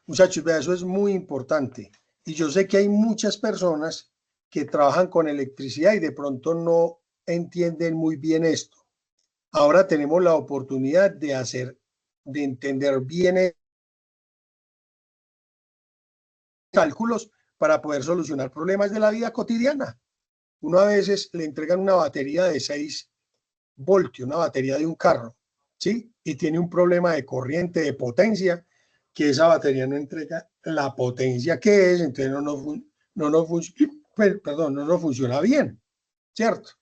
muchachos, vea, eso es muy importante. Y yo sé que hay muchas personas que trabajan con electricidad y de pronto no entienden muy bien esto. Ahora tenemos la oportunidad de entender bien cálculos para poder solucionar problemas de la vida cotidiana. Uno a veces le entregan una batería de 6 voltios, una batería de un carro, ¿sí? Y tiene un problema de corriente, de potencia, que esa batería no entrega la potencia que es, entonces no nos funciona bien, ¿cierto?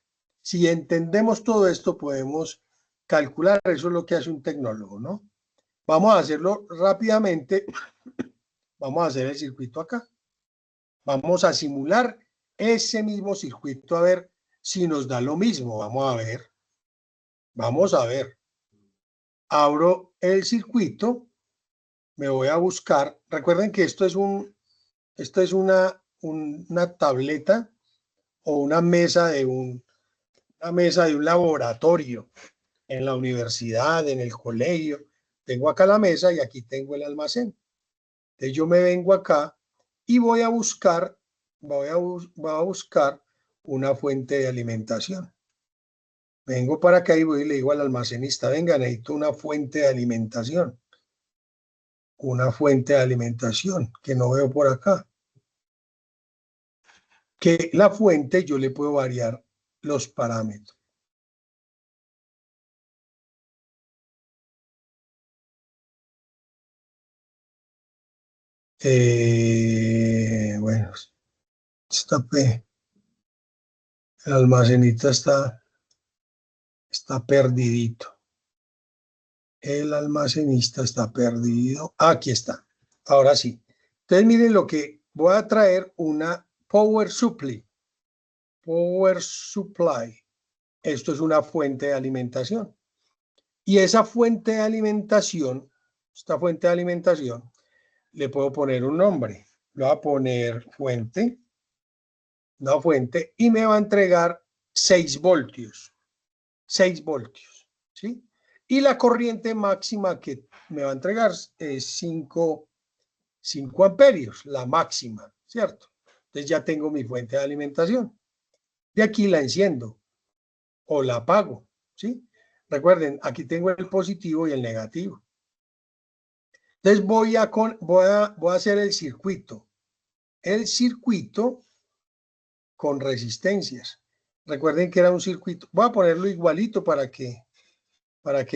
Si entendemos todo esto, podemos calcular, eso es lo que hace un tecnólogo, ¿no? Vamos a hacerlo rápidamente. Vamos a hacer el circuito acá. Vamos a simular ese mismo circuito a ver si nos da lo mismo. Vamos a ver. Vamos a ver. Abro el circuito. Me voy a buscar. Recuerden que esto es una tableta o una mesa de un laboratorio en la universidad, en el colegio. Tengo acá la mesa y aquí tengo el almacén. Entonces yo me vengo acá y voy a buscar una fuente de alimentación. Vengo para acá y voy y le digo al almacenista, venga, necesito una fuente de alimentación. Una fuente de alimentación que no veo por acá. Que la fuente yo le puedo variar los parámetros. Bueno, el almacenista está perdidito. El almacenista está perdido. Aquí está. Ahora sí. Entonces miren lo que voy a traer, una Power Supply. Power Supply. Esto es una fuente de alimentación. Y esa fuente de alimentación, esta fuente de alimentación, le puedo poner un nombre. Le voy a poner fuente, una fuente, y me va a entregar 6 voltios. 6 voltios, ¿sí? Y la corriente máxima que me va a entregar es 5 amperios, la máxima, ¿cierto? Entonces ya tengo mi fuente de alimentación. De aquí la enciendo o la apago, ¿sí? Recuerden, aquí tengo el positivo y el negativo. Entonces voy a hacer el circuito. El circuito con resistencias. Recuerden que era un circuito. Voy a ponerlo igualito para que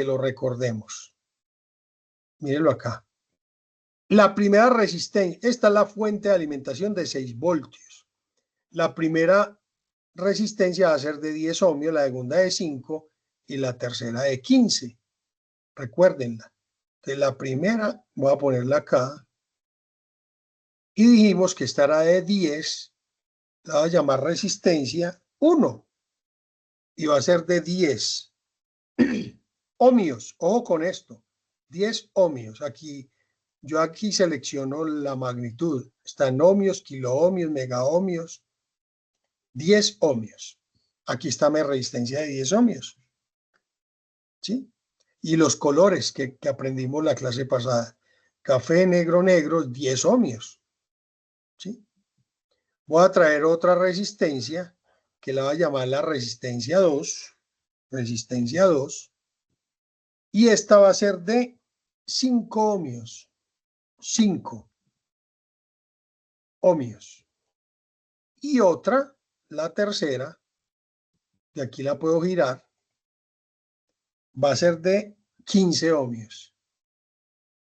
lo recordemos. Mírenlo acá. La primera resistencia, esta es la fuente de alimentación de 6 voltios. La primera resistencia va a ser de 10 ohmios, la segunda de 5 y la tercera de 15. Recuérdenla. Entonces la primera, voy a ponerla acá. Y dijimos que esta era de 10, la voy a llamar resistencia 1. Y va a ser de 10 ohmios. Ojo con esto. 10 ohmios. Yo aquí selecciono la magnitud. Están ohmios, kiloohmios, megaohmios. 10 ohmios. Aquí está mi resistencia de 10 ohmios. ¿Sí? Y los colores que aprendimos la clase pasada. Café, negro, negro, 10 ohmios. ¿Sí? Voy a traer otra resistencia que la voy a llamar la resistencia 2. Resistencia 2. Y esta va a ser de 5 ohmios. 5 ohmios. Y otra, la tercera, y aquí la puedo girar, va a ser de 15 ohmios.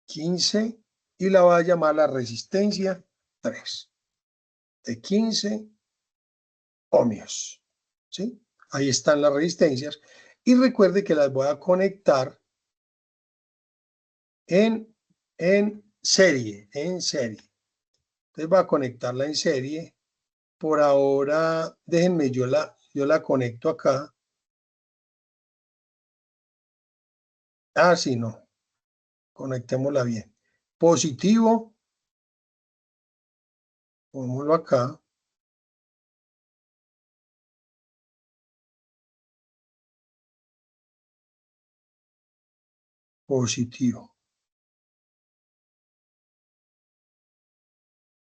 15 y la voy a llamar la resistencia 3. De 15 ohmios. ¿Sí? Ahí están las resistencias. Y recuerde que las voy a conectar en serie. Entonces voy a conectarla en serie. Por ahora, déjenme, yo la conecto acá. Ah, sí, no. Conectémosla bien. Positivo. Pongámoslo acá. Positivo.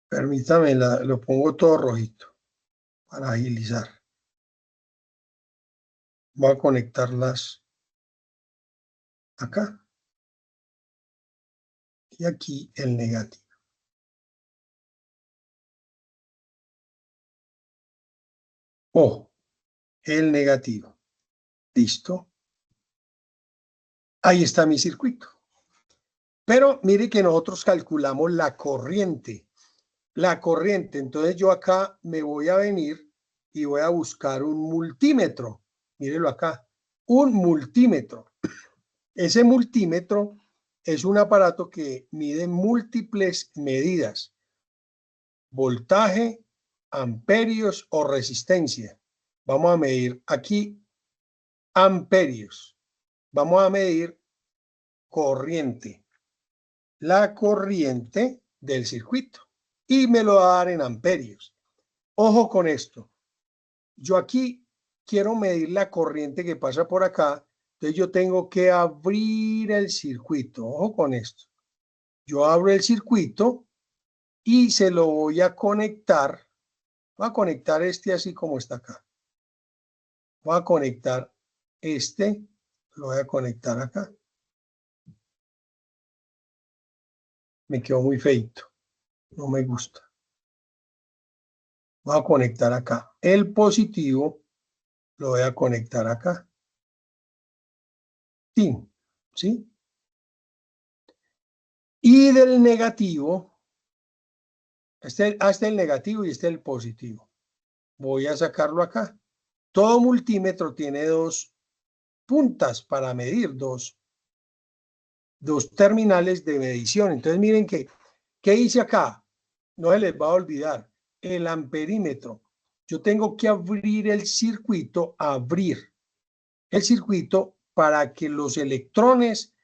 Permítame, lo pongo todo rojito para agilizar. Voy a conectarlas acá. Y aquí el negativo. Ojo, el negativo. Listo. Ahí está mi circuito. Pero mire que nosotros calculamos la corriente. La corriente. Entonces yo acá me voy a venir y voy a buscar un multímetro. Mírelo acá. Un multímetro. Ese multímetro es un aparato que mide múltiples medidas. Voltaje, amperios o resistencia. Vamos a medir aquí amperios. Vamos a medir corriente. La corriente del circuito. Y me lo va a dar en amperios. Ojo con esto. Yo aquí quiero medir la corriente que pasa por acá Entonces yo tengo que abrir el circuito. Ojo con esto. Yo abro el circuito y se lo voy a conectar. Voy a conectar este así como está acá. Voy a conectar este. Lo voy a conectar acá. Me quedó muy feito. No me gusta. Voy a conectar acá. El positivo lo voy a conectar acá. ¿Sí? Y del negativo, este es el negativo y este es el positivo. Voy a sacarlo acá. Todo multímetro tiene dos puntas para medir, dos terminales de medición. Entonces miren ¿qué hice acá? No se les va a olvidar. El amperímetro. Yo tengo que abrir el circuito, abrir el circuito para que los electrones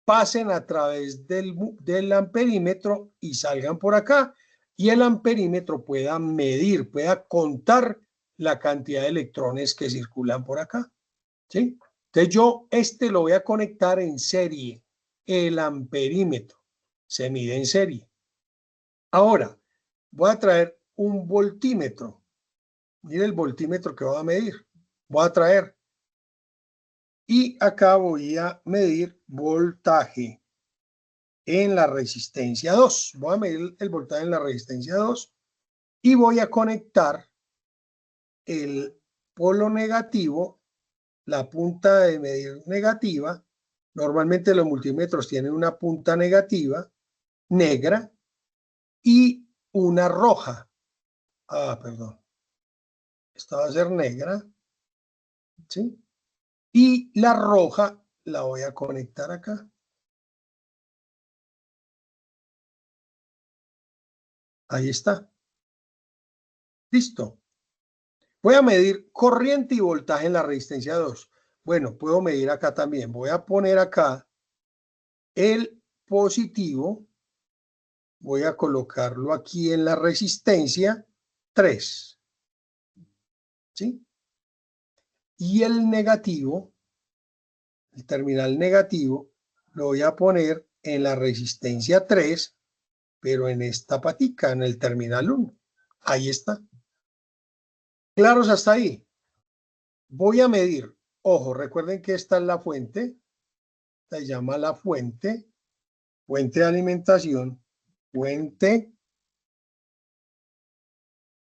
pasen a través del amperímetro y salgan por acá, y el amperímetro pueda medir, pueda contar la cantidad de electrones que circulan por acá. ¿Sí? Entonces yo lo voy a conectar en serie, el amperímetro se mide en serie. Ahora voy a traer un voltímetro. Mire el voltímetro que voy a medir. Voy a traer. Y acá voy a medir voltaje en la resistencia 2. Voy a medir el voltaje en la resistencia 2 y voy a conectar el polo negativo, la punta de medir negativa. Normalmente los multímetros tienen una punta negativa, negra, y una roja. Perdón. Esta va a ser negra, ¿sí? Y la roja la voy a conectar acá. Ahí está. Listo. Voy a medir corriente y voltaje en la resistencia 2. Bueno, puedo medir acá también. Voy a poner acá el positivo. Voy a colocarlo aquí en la resistencia 3. ¿Sí? Y el negativo, el terminal negativo, lo voy a poner en la resistencia 3, pero en esta patica, en el terminal 1. Ahí está. ¿Claros hasta ahí? Voy a medir. Ojo, recuerden que esta es la fuente. Se llama la fuente de alimentación, fuente.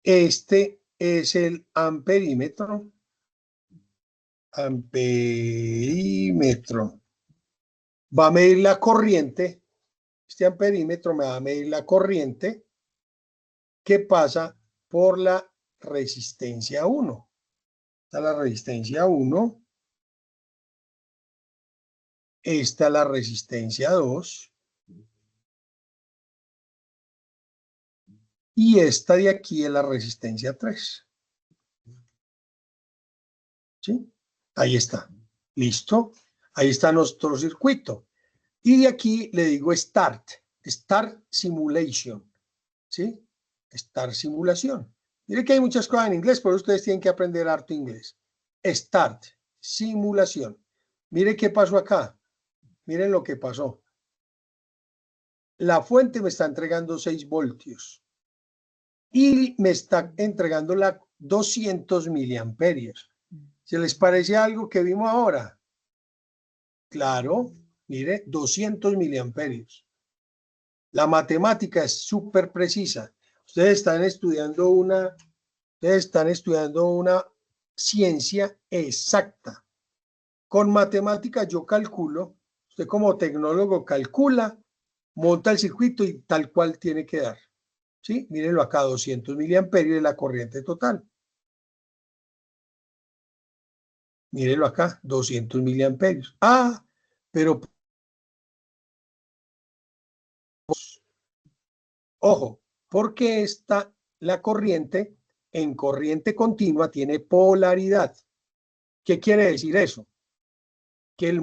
Este es el amperímetro. Amperímetro. Va a medir la corriente. Este amperímetro me va a medir la corriente que pasa por la resistencia 1. Esta es la resistencia 1. Esta es la resistencia 2. Y esta de aquí es la resistencia 3. ¿Sí? Ahí está. ¿Listo? Ahí está nuestro circuito. Y de aquí le digo Start. Start Simulation. ¿Sí? Start Simulación. Mire que hay muchas cosas en inglés, pero ustedes tienen que aprender harto inglés. Start Simulación. Mire qué pasó acá. Miren lo que pasó. La fuente me está entregando 6 voltios. Y me está entregando 200 miliamperios. ¿Se les parece algo que vimos ahora? Claro, mire, 200 miliamperios. La matemática es súper precisa. Ustedes están estudiando una ciencia exacta. Con matemática yo calculo, usted como tecnólogo calcula, monta el circuito y tal cual tiene que dar. ¿Sí? Mírenlo acá, 200 miliamperios es la corriente total. Mírenlo acá, 200 miliamperios. Pero ojo, porque la corriente en corriente continua tiene polaridad. ¿Qué quiere decir eso? Que en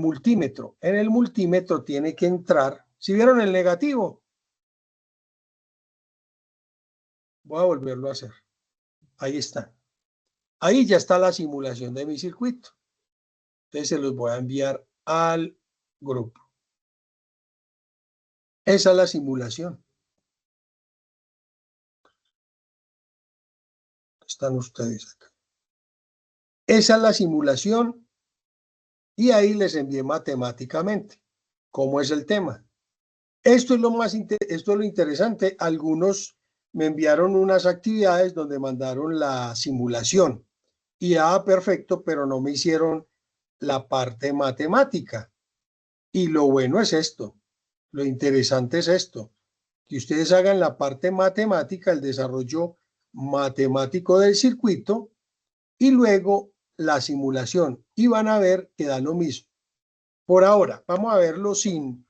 el multímetro tiene que entrar, ¿si vieron el negativo? Voy a volverlo a hacer. Ahí está. Ahí ya está la simulación de mi circuito. Entonces se los voy a enviar al grupo. Esa es la simulación. Están ustedes acá. Esa es la simulación y ahí les envié matemáticamente cómo es el tema. Esto es lo interesante. Algunos me enviaron unas actividades donde mandaron la simulación y perfecto, pero no me hicieron la parte matemática. Y lo bueno es esto, lo interesante es esto, que ustedes hagan la parte matemática, el desarrollo matemático del circuito y luego la simulación y van a ver que da lo mismo. Por ahora, vamos a verlo sin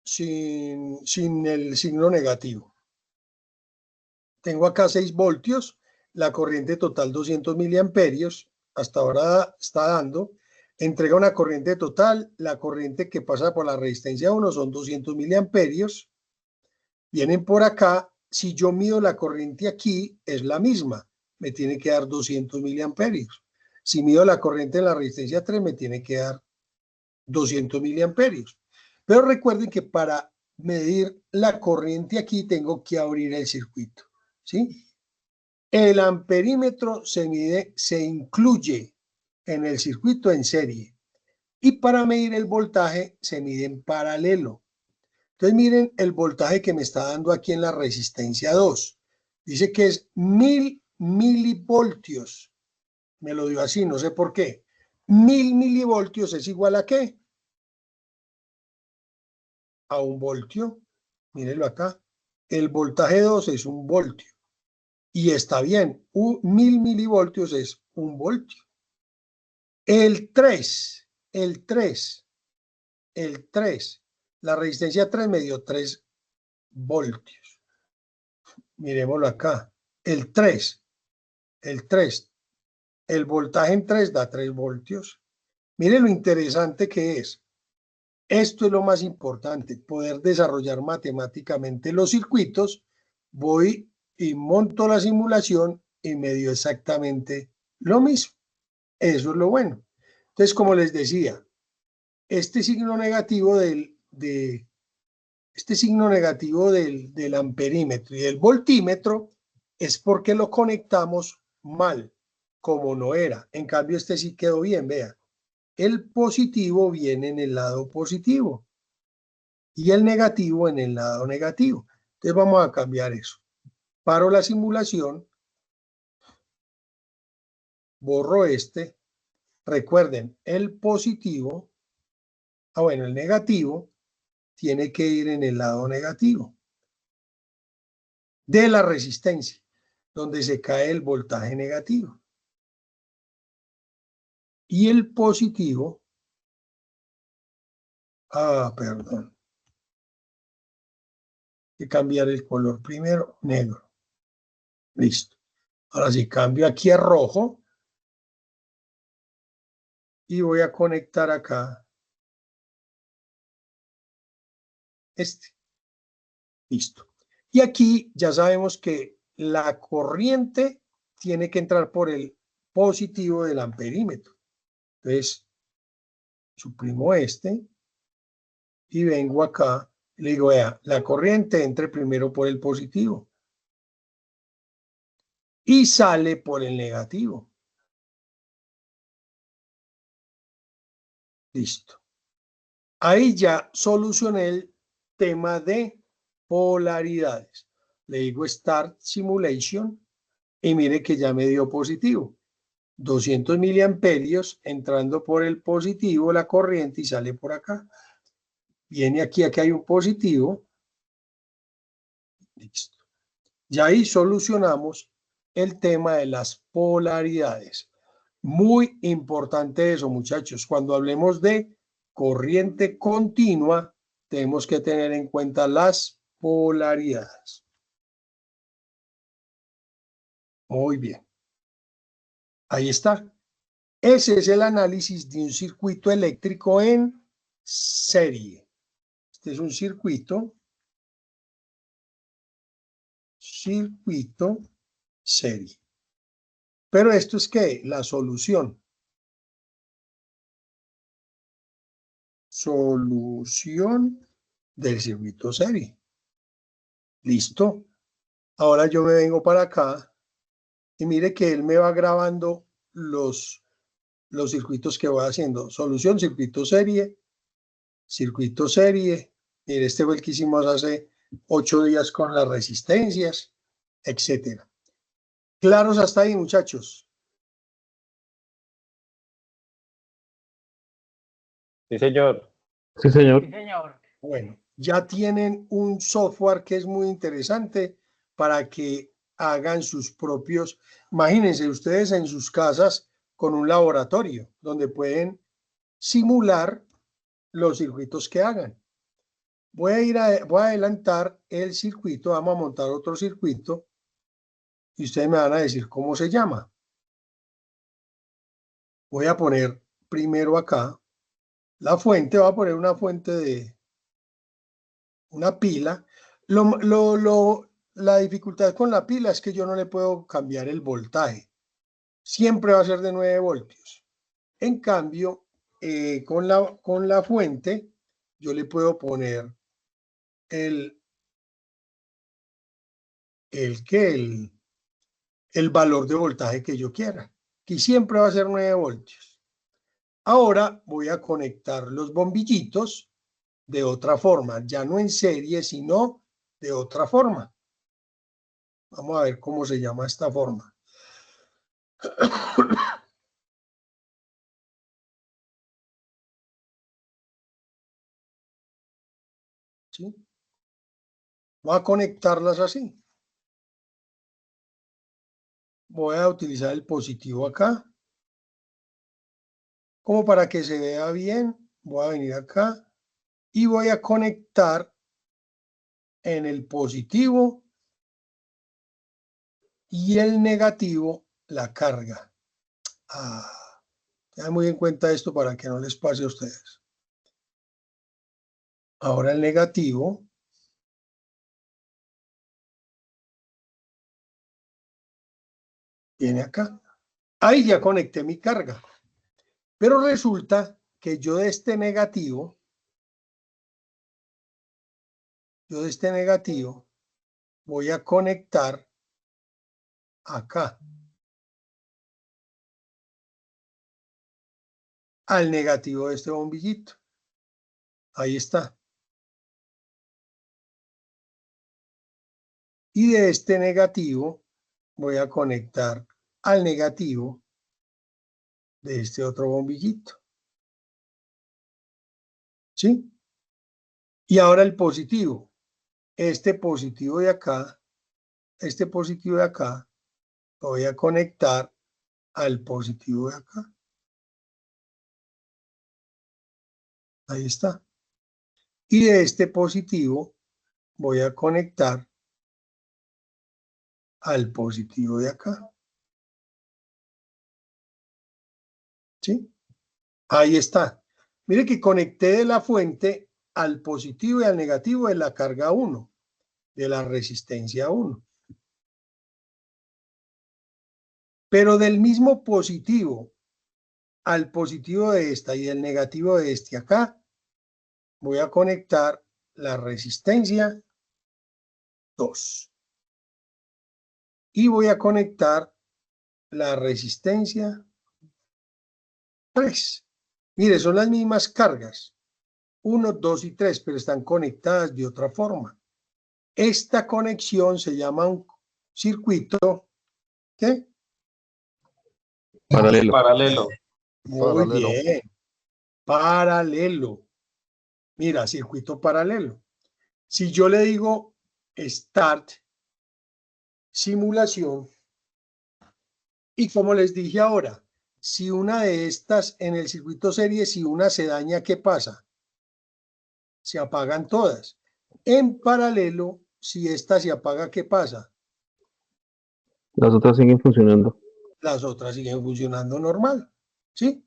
el signo negativo. Tengo acá 6 voltios, la corriente total 200 miliamperios, hasta ahora está dando, entrega una corriente total, la corriente que pasa por la resistencia 1 son 200 miliamperios, vienen por acá, si yo mido la corriente aquí, es la misma, me tiene que dar 200 miliamperios. Si mido la corriente en la resistencia 3, me tiene que dar 200 miliamperios. Pero recuerden que para medir la corriente aquí tengo que abrir el circuito, ¿sí? El amperímetro se incluye en el circuito en serie y para medir el voltaje se mide en paralelo. Entonces miren el voltaje que me está dando aquí en la resistencia 2. Dice que es 1000 milivoltios. Me lo dio así, no sé por qué. 1000 milivoltios es igual a ¿qué? A 1 voltio. Mírenlo acá. El voltaje 2 es 1 voltio. Y está bien. 1000 milivoltios es 1 voltio. El 3, la resistencia 3 me dio 3 voltios. Miremoslo acá. El 3, el voltaje en 3 da 3 voltios. Miren lo interesante que es. Esto es lo más importante, poder desarrollar matemáticamente los circuitos. Voy y monto la simulación y me dio exactamente lo mismo. Eso es lo bueno. Entonces, como les decía, este signo negativo del amperímetro y del voltímetro es porque lo conectamos mal, como no era. En cambio, este sí quedó bien, vea. El positivo viene en el lado positivo y el negativo en el lado negativo. Entonces vamos a cambiar eso. Paro la simulación, borro este. Recuerden, el positivo, el negativo tiene que ir en el lado negativo de la resistencia, donde se cae el voltaje negativo. Y el positivo, perdón, hay que cambiar el color primero, negro. Listo. Ahora sí, cambio aquí a rojo y voy a conectar acá este. Listo. Y aquí ya sabemos que la corriente tiene que entrar por el positivo del amperímetro. Entonces, suprimo este y vengo acá y le digo, vea, la corriente entre primero por el positivo y sale por el negativo. Listo. Ahí ya solucioné el tema de polaridades. Le digo Start Simulation y mire que ya me dio positivo. 200 miliamperios entrando por el positivo la corriente y sale por acá. Viene aquí hay un positivo. Listo. Ya ahí solucionamos el tema de las polaridades. Muy importante eso, muchachos. Cuando hablemos de corriente continua, tenemos que tener en cuenta las polaridades. Muy bien. Ahí está. Ese es el análisis de un circuito eléctrico en serie. Este es un circuito serie. Pero esto es ¿qué? La solución. solución del circuito serie. Listo. Ahora yo me vengo para acá y mire que él me va grabando los circuitos que voy haciendo. Solución, circuito serie. Mire, este fue el que hicimos hace 8 días con las resistencias, etcétera. ¿Claros hasta ahí, muchachos? Sí, señor. Sí, señor. Sí, señor. Bueno, ya tienen un software que es muy interesante para que hagan sus propios. Imagínense ustedes en sus casas con un laboratorio donde pueden simular los circuitos que hagan. Voy a adelantar el circuito, vamos a montar otro circuito y ustedes me van a decir cómo se llama. Voy a poner primero acá la fuente, voy a poner una fuente de una pila. La dificultad con la pila es que yo no le puedo cambiar el voltaje. Siempre va a ser de 9 voltios. En cambio, con la fuente, yo le puedo poner el valor de voltaje que yo quiera, que siempre va a ser 9 voltios. Ahora voy a conectar los bombillitos de otra forma, ya no en serie, sino de otra forma. Vamos a ver cómo se llama esta forma. ¿Sí? Voy a conectarlas así. Voy a utilizar el positivo acá. Como para que se vea bien, voy a venir acá y voy a conectar en el positivo y el negativo la carga. Tengan muy en cuenta esto para que no les pase a ustedes. Ahora el negativo viene acá. Ahí ya conecté mi carga. Pero resulta que yo de este negativo voy a conectar acá al negativo de este bombillito. Ahí está. Y de este negativo voy a conectar al negativo de este otro bombillito. ¿Sí? Y ahora el positivo. Este positivo de acá, lo voy a conectar al positivo de acá. Ahí está. Y de este positivo voy a conectar al positivo de acá. ¿Sí? Ahí está. Mire que conecté de la fuente al positivo y al negativo de la carga 1, de la resistencia 1. Pero del mismo positivo al positivo de esta y del negativo de este acá, voy a conectar la resistencia 2. Y voy a conectar la resistencia 3. Mire, son las mismas cargas. 1, 2 y 3, pero están conectadas de otra forma. Esta conexión se llama un circuito, ¿qué? Paralelo. Muy bien. Paralelo. Mira, circuito paralelo. Si yo le digo Start, simulación, y como les dije ahora, si una de estas en el circuito serie, si una se daña, ¿qué pasa? Se apagan todas. En paralelo, si esta se apaga, ¿qué pasa? Las otras siguen funcionando. Las otras siguen funcionando normal, ¿sí?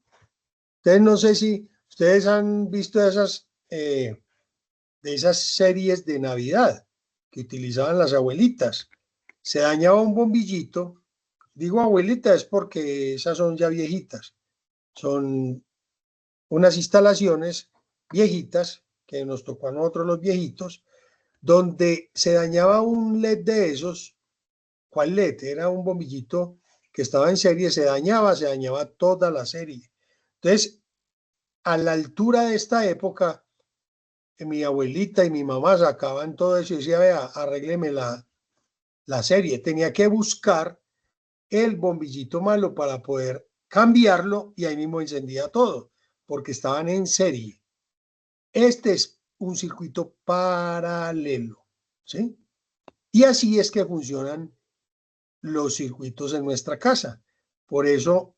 Entonces, no sé si ustedes han visto de esas series de Navidad que utilizaban las abuelitas. Se dañaba un bombillito. Digo abuelita es porque esas son ya viejitas. Son unas instalaciones viejitas, que nos tocó a nosotros los viejitos, donde se dañaba un LED de esos. ¿Cuál LED? Era un bombillito que estaba en serie, se dañaba toda la serie. Entonces, a la altura de esta época, mi abuelita y mi mamá sacaban todo eso y decía, vea, arrégleme la serie. Tenía que buscar el bombillito malo para poder cambiarlo y ahí mismo encendía todo, porque estaban en serie. Este es un circuito paralelo, ¿sí? Y así es que funcionan los circuitos en nuestra casa. Por eso,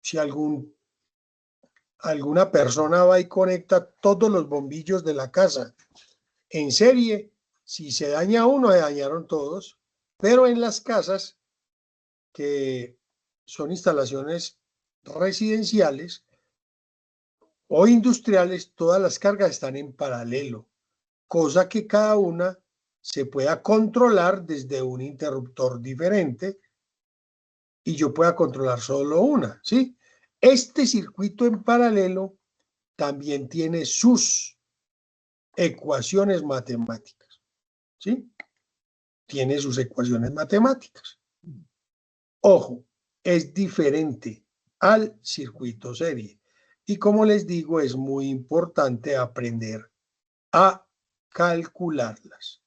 si alguna persona va y conecta todos los bombillos de la casa en serie, si se daña uno, se dañaron todos, pero en las casas que son instalaciones residenciales o industriales, todas las cargas están en paralelo, cosa que cada una se pueda controlar desde un interruptor diferente y yo pueda controlar solo una, ¿sí? Este circuito en paralelo también tiene sus ecuaciones matemáticas, ¿sí? Tiene sus ecuaciones matemáticas. Ojo, es diferente al circuito serie. Y como les digo, es muy importante aprender a calcularlas.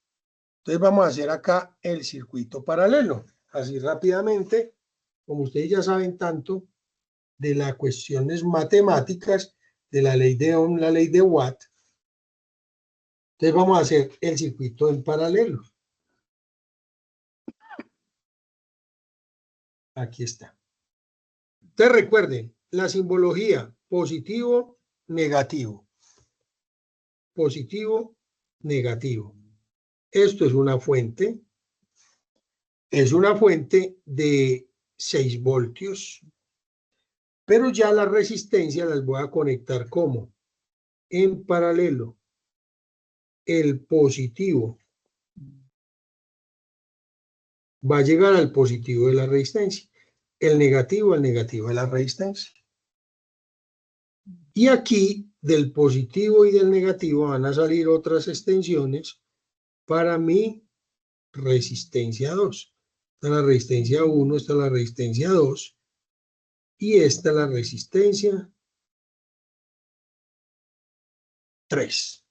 Entonces vamos a hacer acá el circuito paralelo. Así rápidamente, como ustedes ya saben tanto de las cuestiones matemáticas, de la ley de Ohm, la ley de Watt, entonces vamos a hacer el circuito en paralelo. Aquí está. Entonces recuerden, la simbología positivo, negativo. Positivo, negativo. Esto es una fuente. Es una fuente de 6 voltios. Pero ya la resistencia las voy a conectar como en paralelo. El positivo va a llegar al positivo de la resistencia. El negativo al negativo de la resistencia. Y aquí del positivo y del negativo van a salir otras extensiones para mi resistencia 2. Esta es la resistencia 1, esta es la resistencia 2 y esta es la resistencia 3.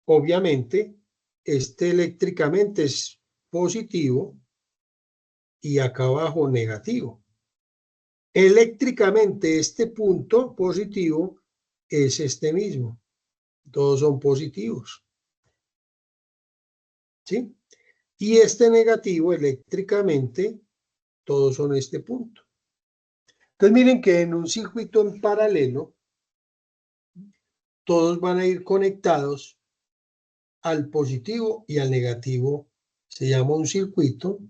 Obviamente, este eléctricamente es positivo y acá abajo negativo. Eléctricamente este punto positivo es este mismo. Todos son positivos. ¿Sí? Y este negativo eléctricamente, todos son este punto. Entonces miren que en un circuito en paralelo, todos van a ir conectados al positivo y al negativo. Se llama un circuito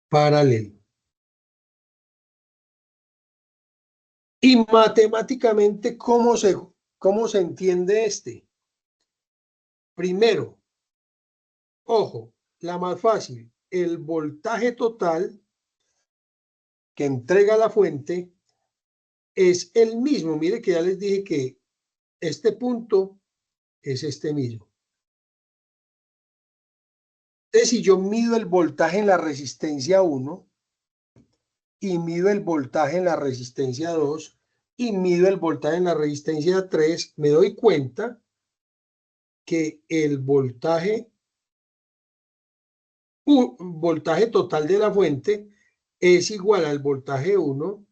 paralelo. Y matemáticamente, ¿cómo se entiende este? Primero, ojo, la más fácil, el voltaje total que entrega la fuente es el mismo. Mire que ya les dije que este punto es este mismo. Entonces, si yo mido el voltaje en la resistencia 1 y mido el voltaje en la resistencia 2 y mido el voltaje en la resistencia 3, me doy cuenta que el voltaje total de la fuente es igual al voltaje 1,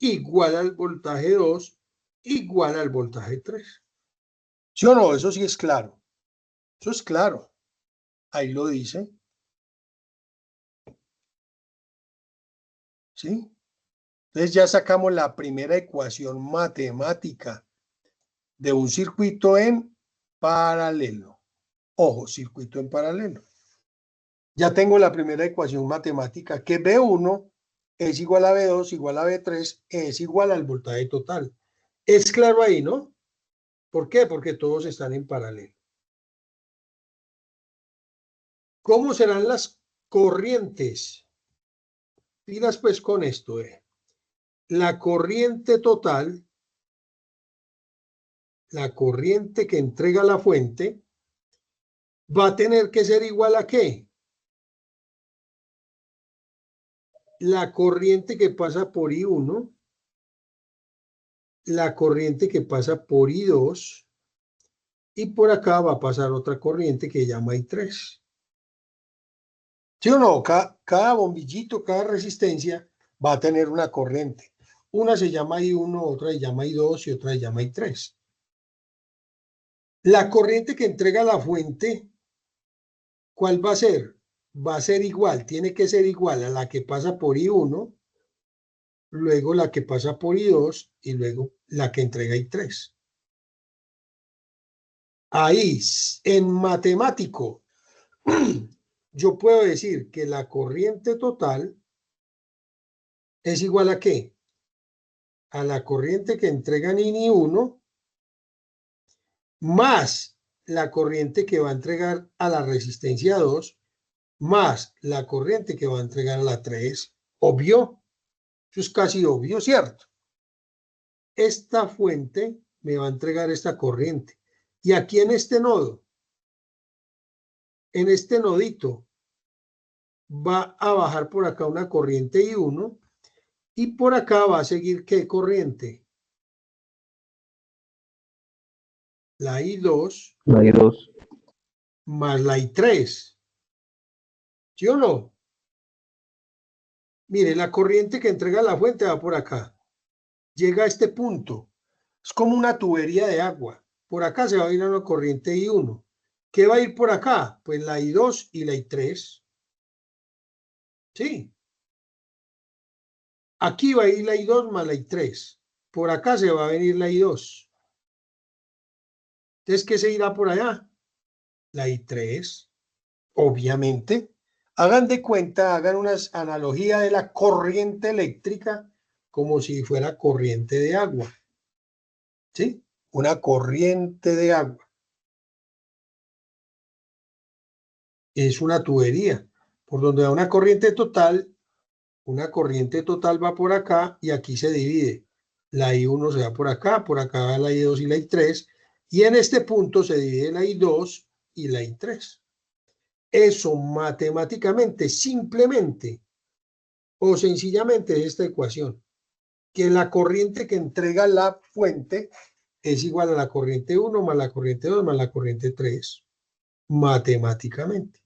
igual al voltaje 2, igual al voltaje 3. ¿Sí o no? Eso sí es claro. Eso es claro. Ahí lo dice. ¿Sí? Entonces ya sacamos la primera ecuación matemática de un circuito en paralelo. Ojo, circuito en paralelo. Ya tengo la primera ecuación matemática, que B1 es igual a B2 igual a B3 es igual al voltaje total. Es claro ahí, ¿no? ¿Por qué? Porque todos están en paralelo. ¿Cómo serán las corrientes? Pilas pues con esto. La corriente total, la corriente que entrega la fuente, va a tener que ser igual a ¿qué? La corriente que pasa por I1, la corriente que pasa por I2, y por acá va a pasar otra corriente que se llama I3. ¿Sí o no? Cada bombillito, cada resistencia va a tener una corriente. Una se llama I1, otra se llama I2 y otra se llama I3. La corriente que entrega la fuente, ¿cuál va a ser? Va a ser igual, tiene que ser igual a la que pasa por I1, luego la que pasa por I2 y luego la que entrega I3. Ahí, en matemático, yo puedo decir que la corriente total es igual a ¿qué? A la corriente que entregan I1 más la corriente que va a entregar a la resistencia 2 más la corriente que va a entregar a la 3. Obvio, eso es casi obvio, ¿cierto? Esta fuente me va a entregar esta corriente. Y aquí en este nodo, en este nodito, va a bajar por acá una corriente I1 y por acá va a seguir ¿qué corriente? La I2, La I2. más la I3. ¿Sí o no? Mire, la corriente que entrega la fuente va por acá. Llega a este punto. Es como una tubería de agua. Por acá se va a ir a una corriente I1. ¿Qué va a ir por acá? Pues la I2 y la I3. Sí. Aquí va a ir la I2 más la I3. Por acá se va a venir la I2. Entonces, ¿qué se irá por allá? La I3. Obviamente. Hagan de cuenta, hagan una analogía de la corriente eléctrica como si fuera corriente de agua. ¿Sí? Una corriente de agua. Es una tubería por donde va una corriente total va por acá y aquí se divide. La I1 se va por acá va la I2 y la I3, y en este punto se divide la I2 y la I3. Eso matemáticamente, simplemente o sencillamente es esta ecuación, que la corriente que entrega la fuente es igual a la corriente 1 más la corriente 2 más la corriente 3, matemáticamente.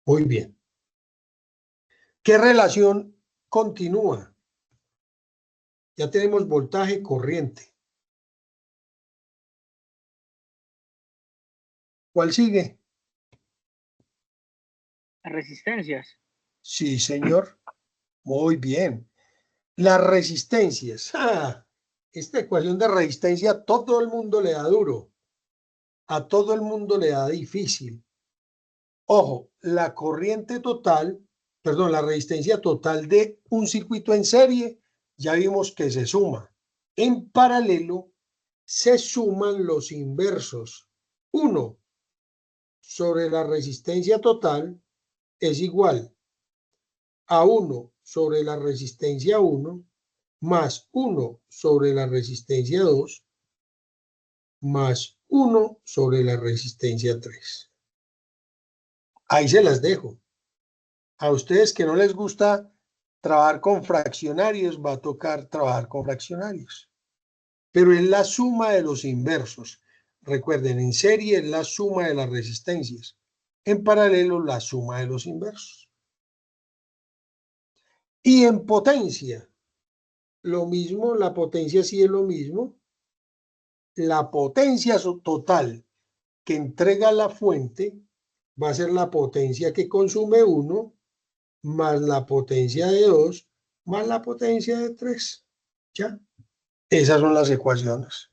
Muy bien. ¿Qué relación continúa? Ya tenemos voltaje, corriente. ¿Cuál sigue? Resistencias. Sí, señor. Muy bien. Las resistencias. Esta ecuación de resistencia a todo el mundo le da duro. A todo el mundo le da difícil. Ojo, la corriente total, perdón, la resistencia total de un circuito en serie, ya vimos que se suma. En paralelo, se suman los inversos. 1 sobre la resistencia total es igual a 1 sobre la resistencia 1 más 1 sobre la resistencia 2 más 1 sobre la resistencia 3. Ahí se las dejo. A ustedes que no les gusta trabajar con fraccionarios, va a tocar trabajar con fraccionarios. Pero es la suma de los inversos. Recuerden, en serie es la suma de las resistencias. En paralelo, la suma de los inversos. Y en potencia, lo mismo, la potencia sí es lo mismo. La potencia total que entrega la fuente va a ser la potencia que consume 1 más la potencia de 2 más la potencia de 3. ¿Ya? Esas son las ecuaciones.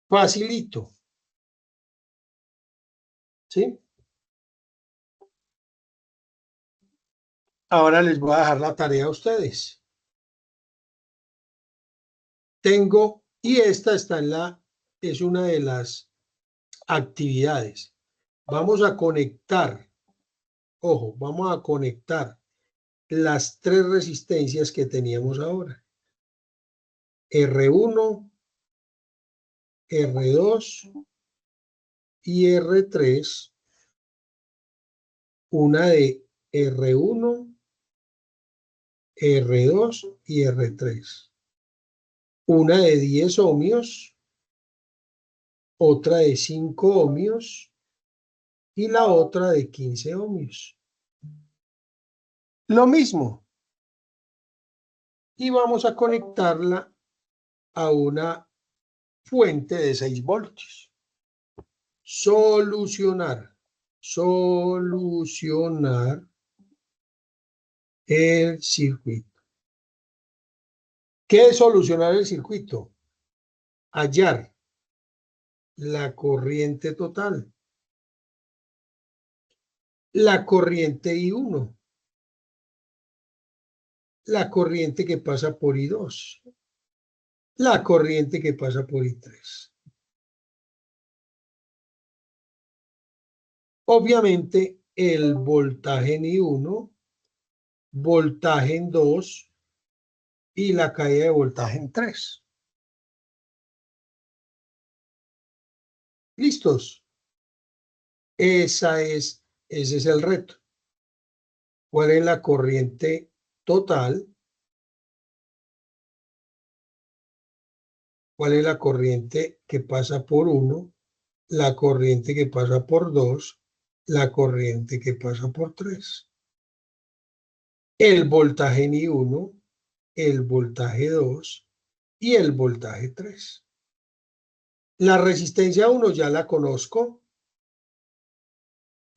Facilito. ¿Sí? Ahora les voy a dejar la tarea a ustedes. Tengo, y esta está es una de las actividades. Vamos a conectar, ojo, vamos a conectar las tres resistencias que teníamos ahora. R1, R2 y R3. Una de R1, R2 y R3. Una de 10 ohmios, otra de 5 ohmios y la otra de 15 ohmios. Lo mismo. Y vamos a conectarla a una fuente de 6 voltios. Solucionar el circuito. ¿Qué es solucionar el circuito? Hallar la corriente total, la corriente I1, la corriente que pasa por I2, la corriente que pasa por I3. Obviamente, el voltaje en I1, voltaje en 2 y la caída de voltaje en 3. ¿Listos? Ese es el reto. ¿Cuál es la corriente total? ¿Cuál es la corriente que pasa por 1? La corriente que pasa por 2, la corriente que pasa por 3. El voltaje en I1, el voltaje 2 y el voltaje 3. La resistencia 1 ya la conozco,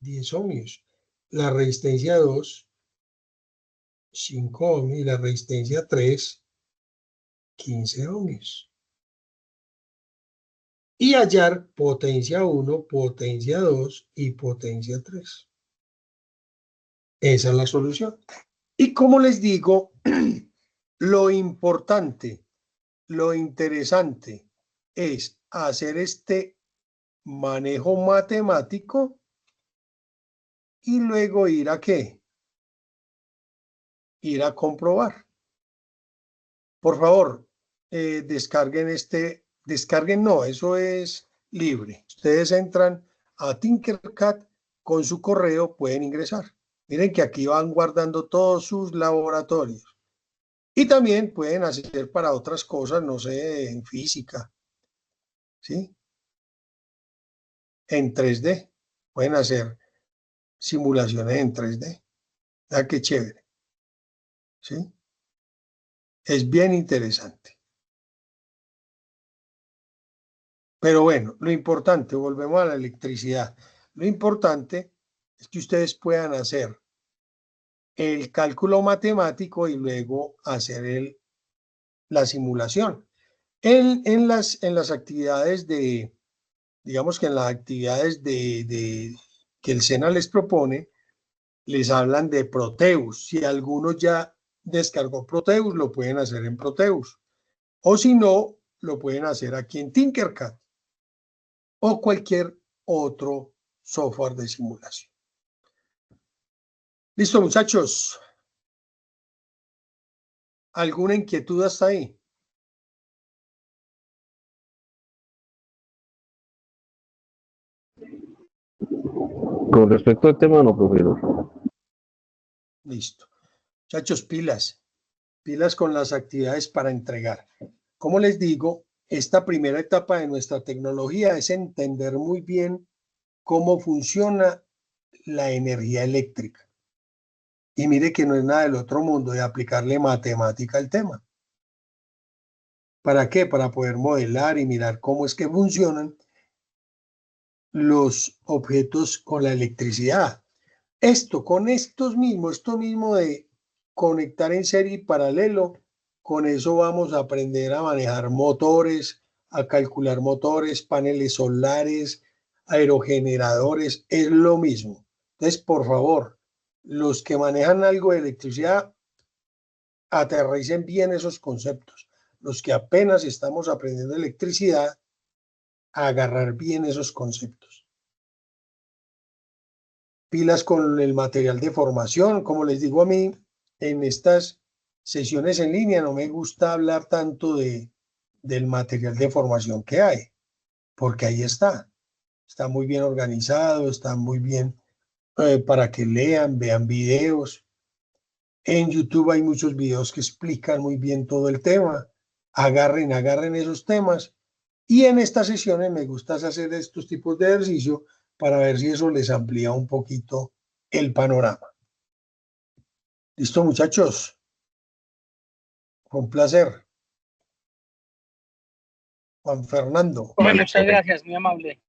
10 ohmios. La resistencia 2, 5 ohmios. Y la resistencia 3, 15 ohmios. Y hallar potencia 1, potencia 2 y potencia 3. Esa es la solución. Y como les digo, lo importante, lo interesante es hacer este manejo matemático y luego ir a ¿qué? Ir a comprobar. Por favor, descarguen no, eso es libre. Ustedes entran a Tinkercad con su correo, pueden ingresar. Miren que aquí van guardando todos sus laboratorios. Y también pueden hacer para otras cosas, no sé, en física, ¿sí? En 3D. Pueden hacer simulaciones en 3D. Ah, qué chévere, ¿sí? Es bien interesante. Pero bueno, lo importante, volvemos a la electricidad. Lo importante es que ustedes puedan hacer el cálculo matemático y luego hacer la simulación. En las actividades digamos que en las actividades que el SENA les propone, les hablan de Proteus. Si alguno ya descargó Proteus, lo pueden hacer en Proteus. O si no, lo pueden hacer aquí en Tinkercad o cualquier otro software de simulación. Listo, muchachos. ¿Alguna inquietud hasta ahí? Con respecto al tema, no, profesor. Listo. Muchachos, pilas con las actividades para entregar. Como les digo, esta primera etapa de nuestra tecnología es entender muy bien cómo funciona la energía eléctrica. Y mire que no es nada del otro mundo de aplicarle matemática al tema. ¿Para qué? Para poder modelar y mirar cómo es que funcionan los objetos con la electricidad. Esto mismo de conectar en serie y paralelo, con eso vamos a aprender a manejar motores, a calcular motores, paneles solares, aerogeneradores, es lo mismo. Entonces, por favor, los que manejan algo de electricidad, aterricen bien esos conceptos. Los que apenas estamos aprendiendo electricidad, agarrar bien esos conceptos. Pilas con el material de formación, como les digo a mí, en estas sesiones en línea no me gusta hablar tanto del material de formación que hay, porque ahí está muy bien organizado, está muy bien para que lean, vean videos. En YouTube hay muchos videos que explican muy bien todo el tema. Agarren esos temas. Y en estas sesiones me gusta hacer estos tipos de ejercicio para ver si eso les amplía un poquito el panorama. ¿Listo, muchachos? Fue un placer. Juan Fernando. Muchas gracias, muy amable.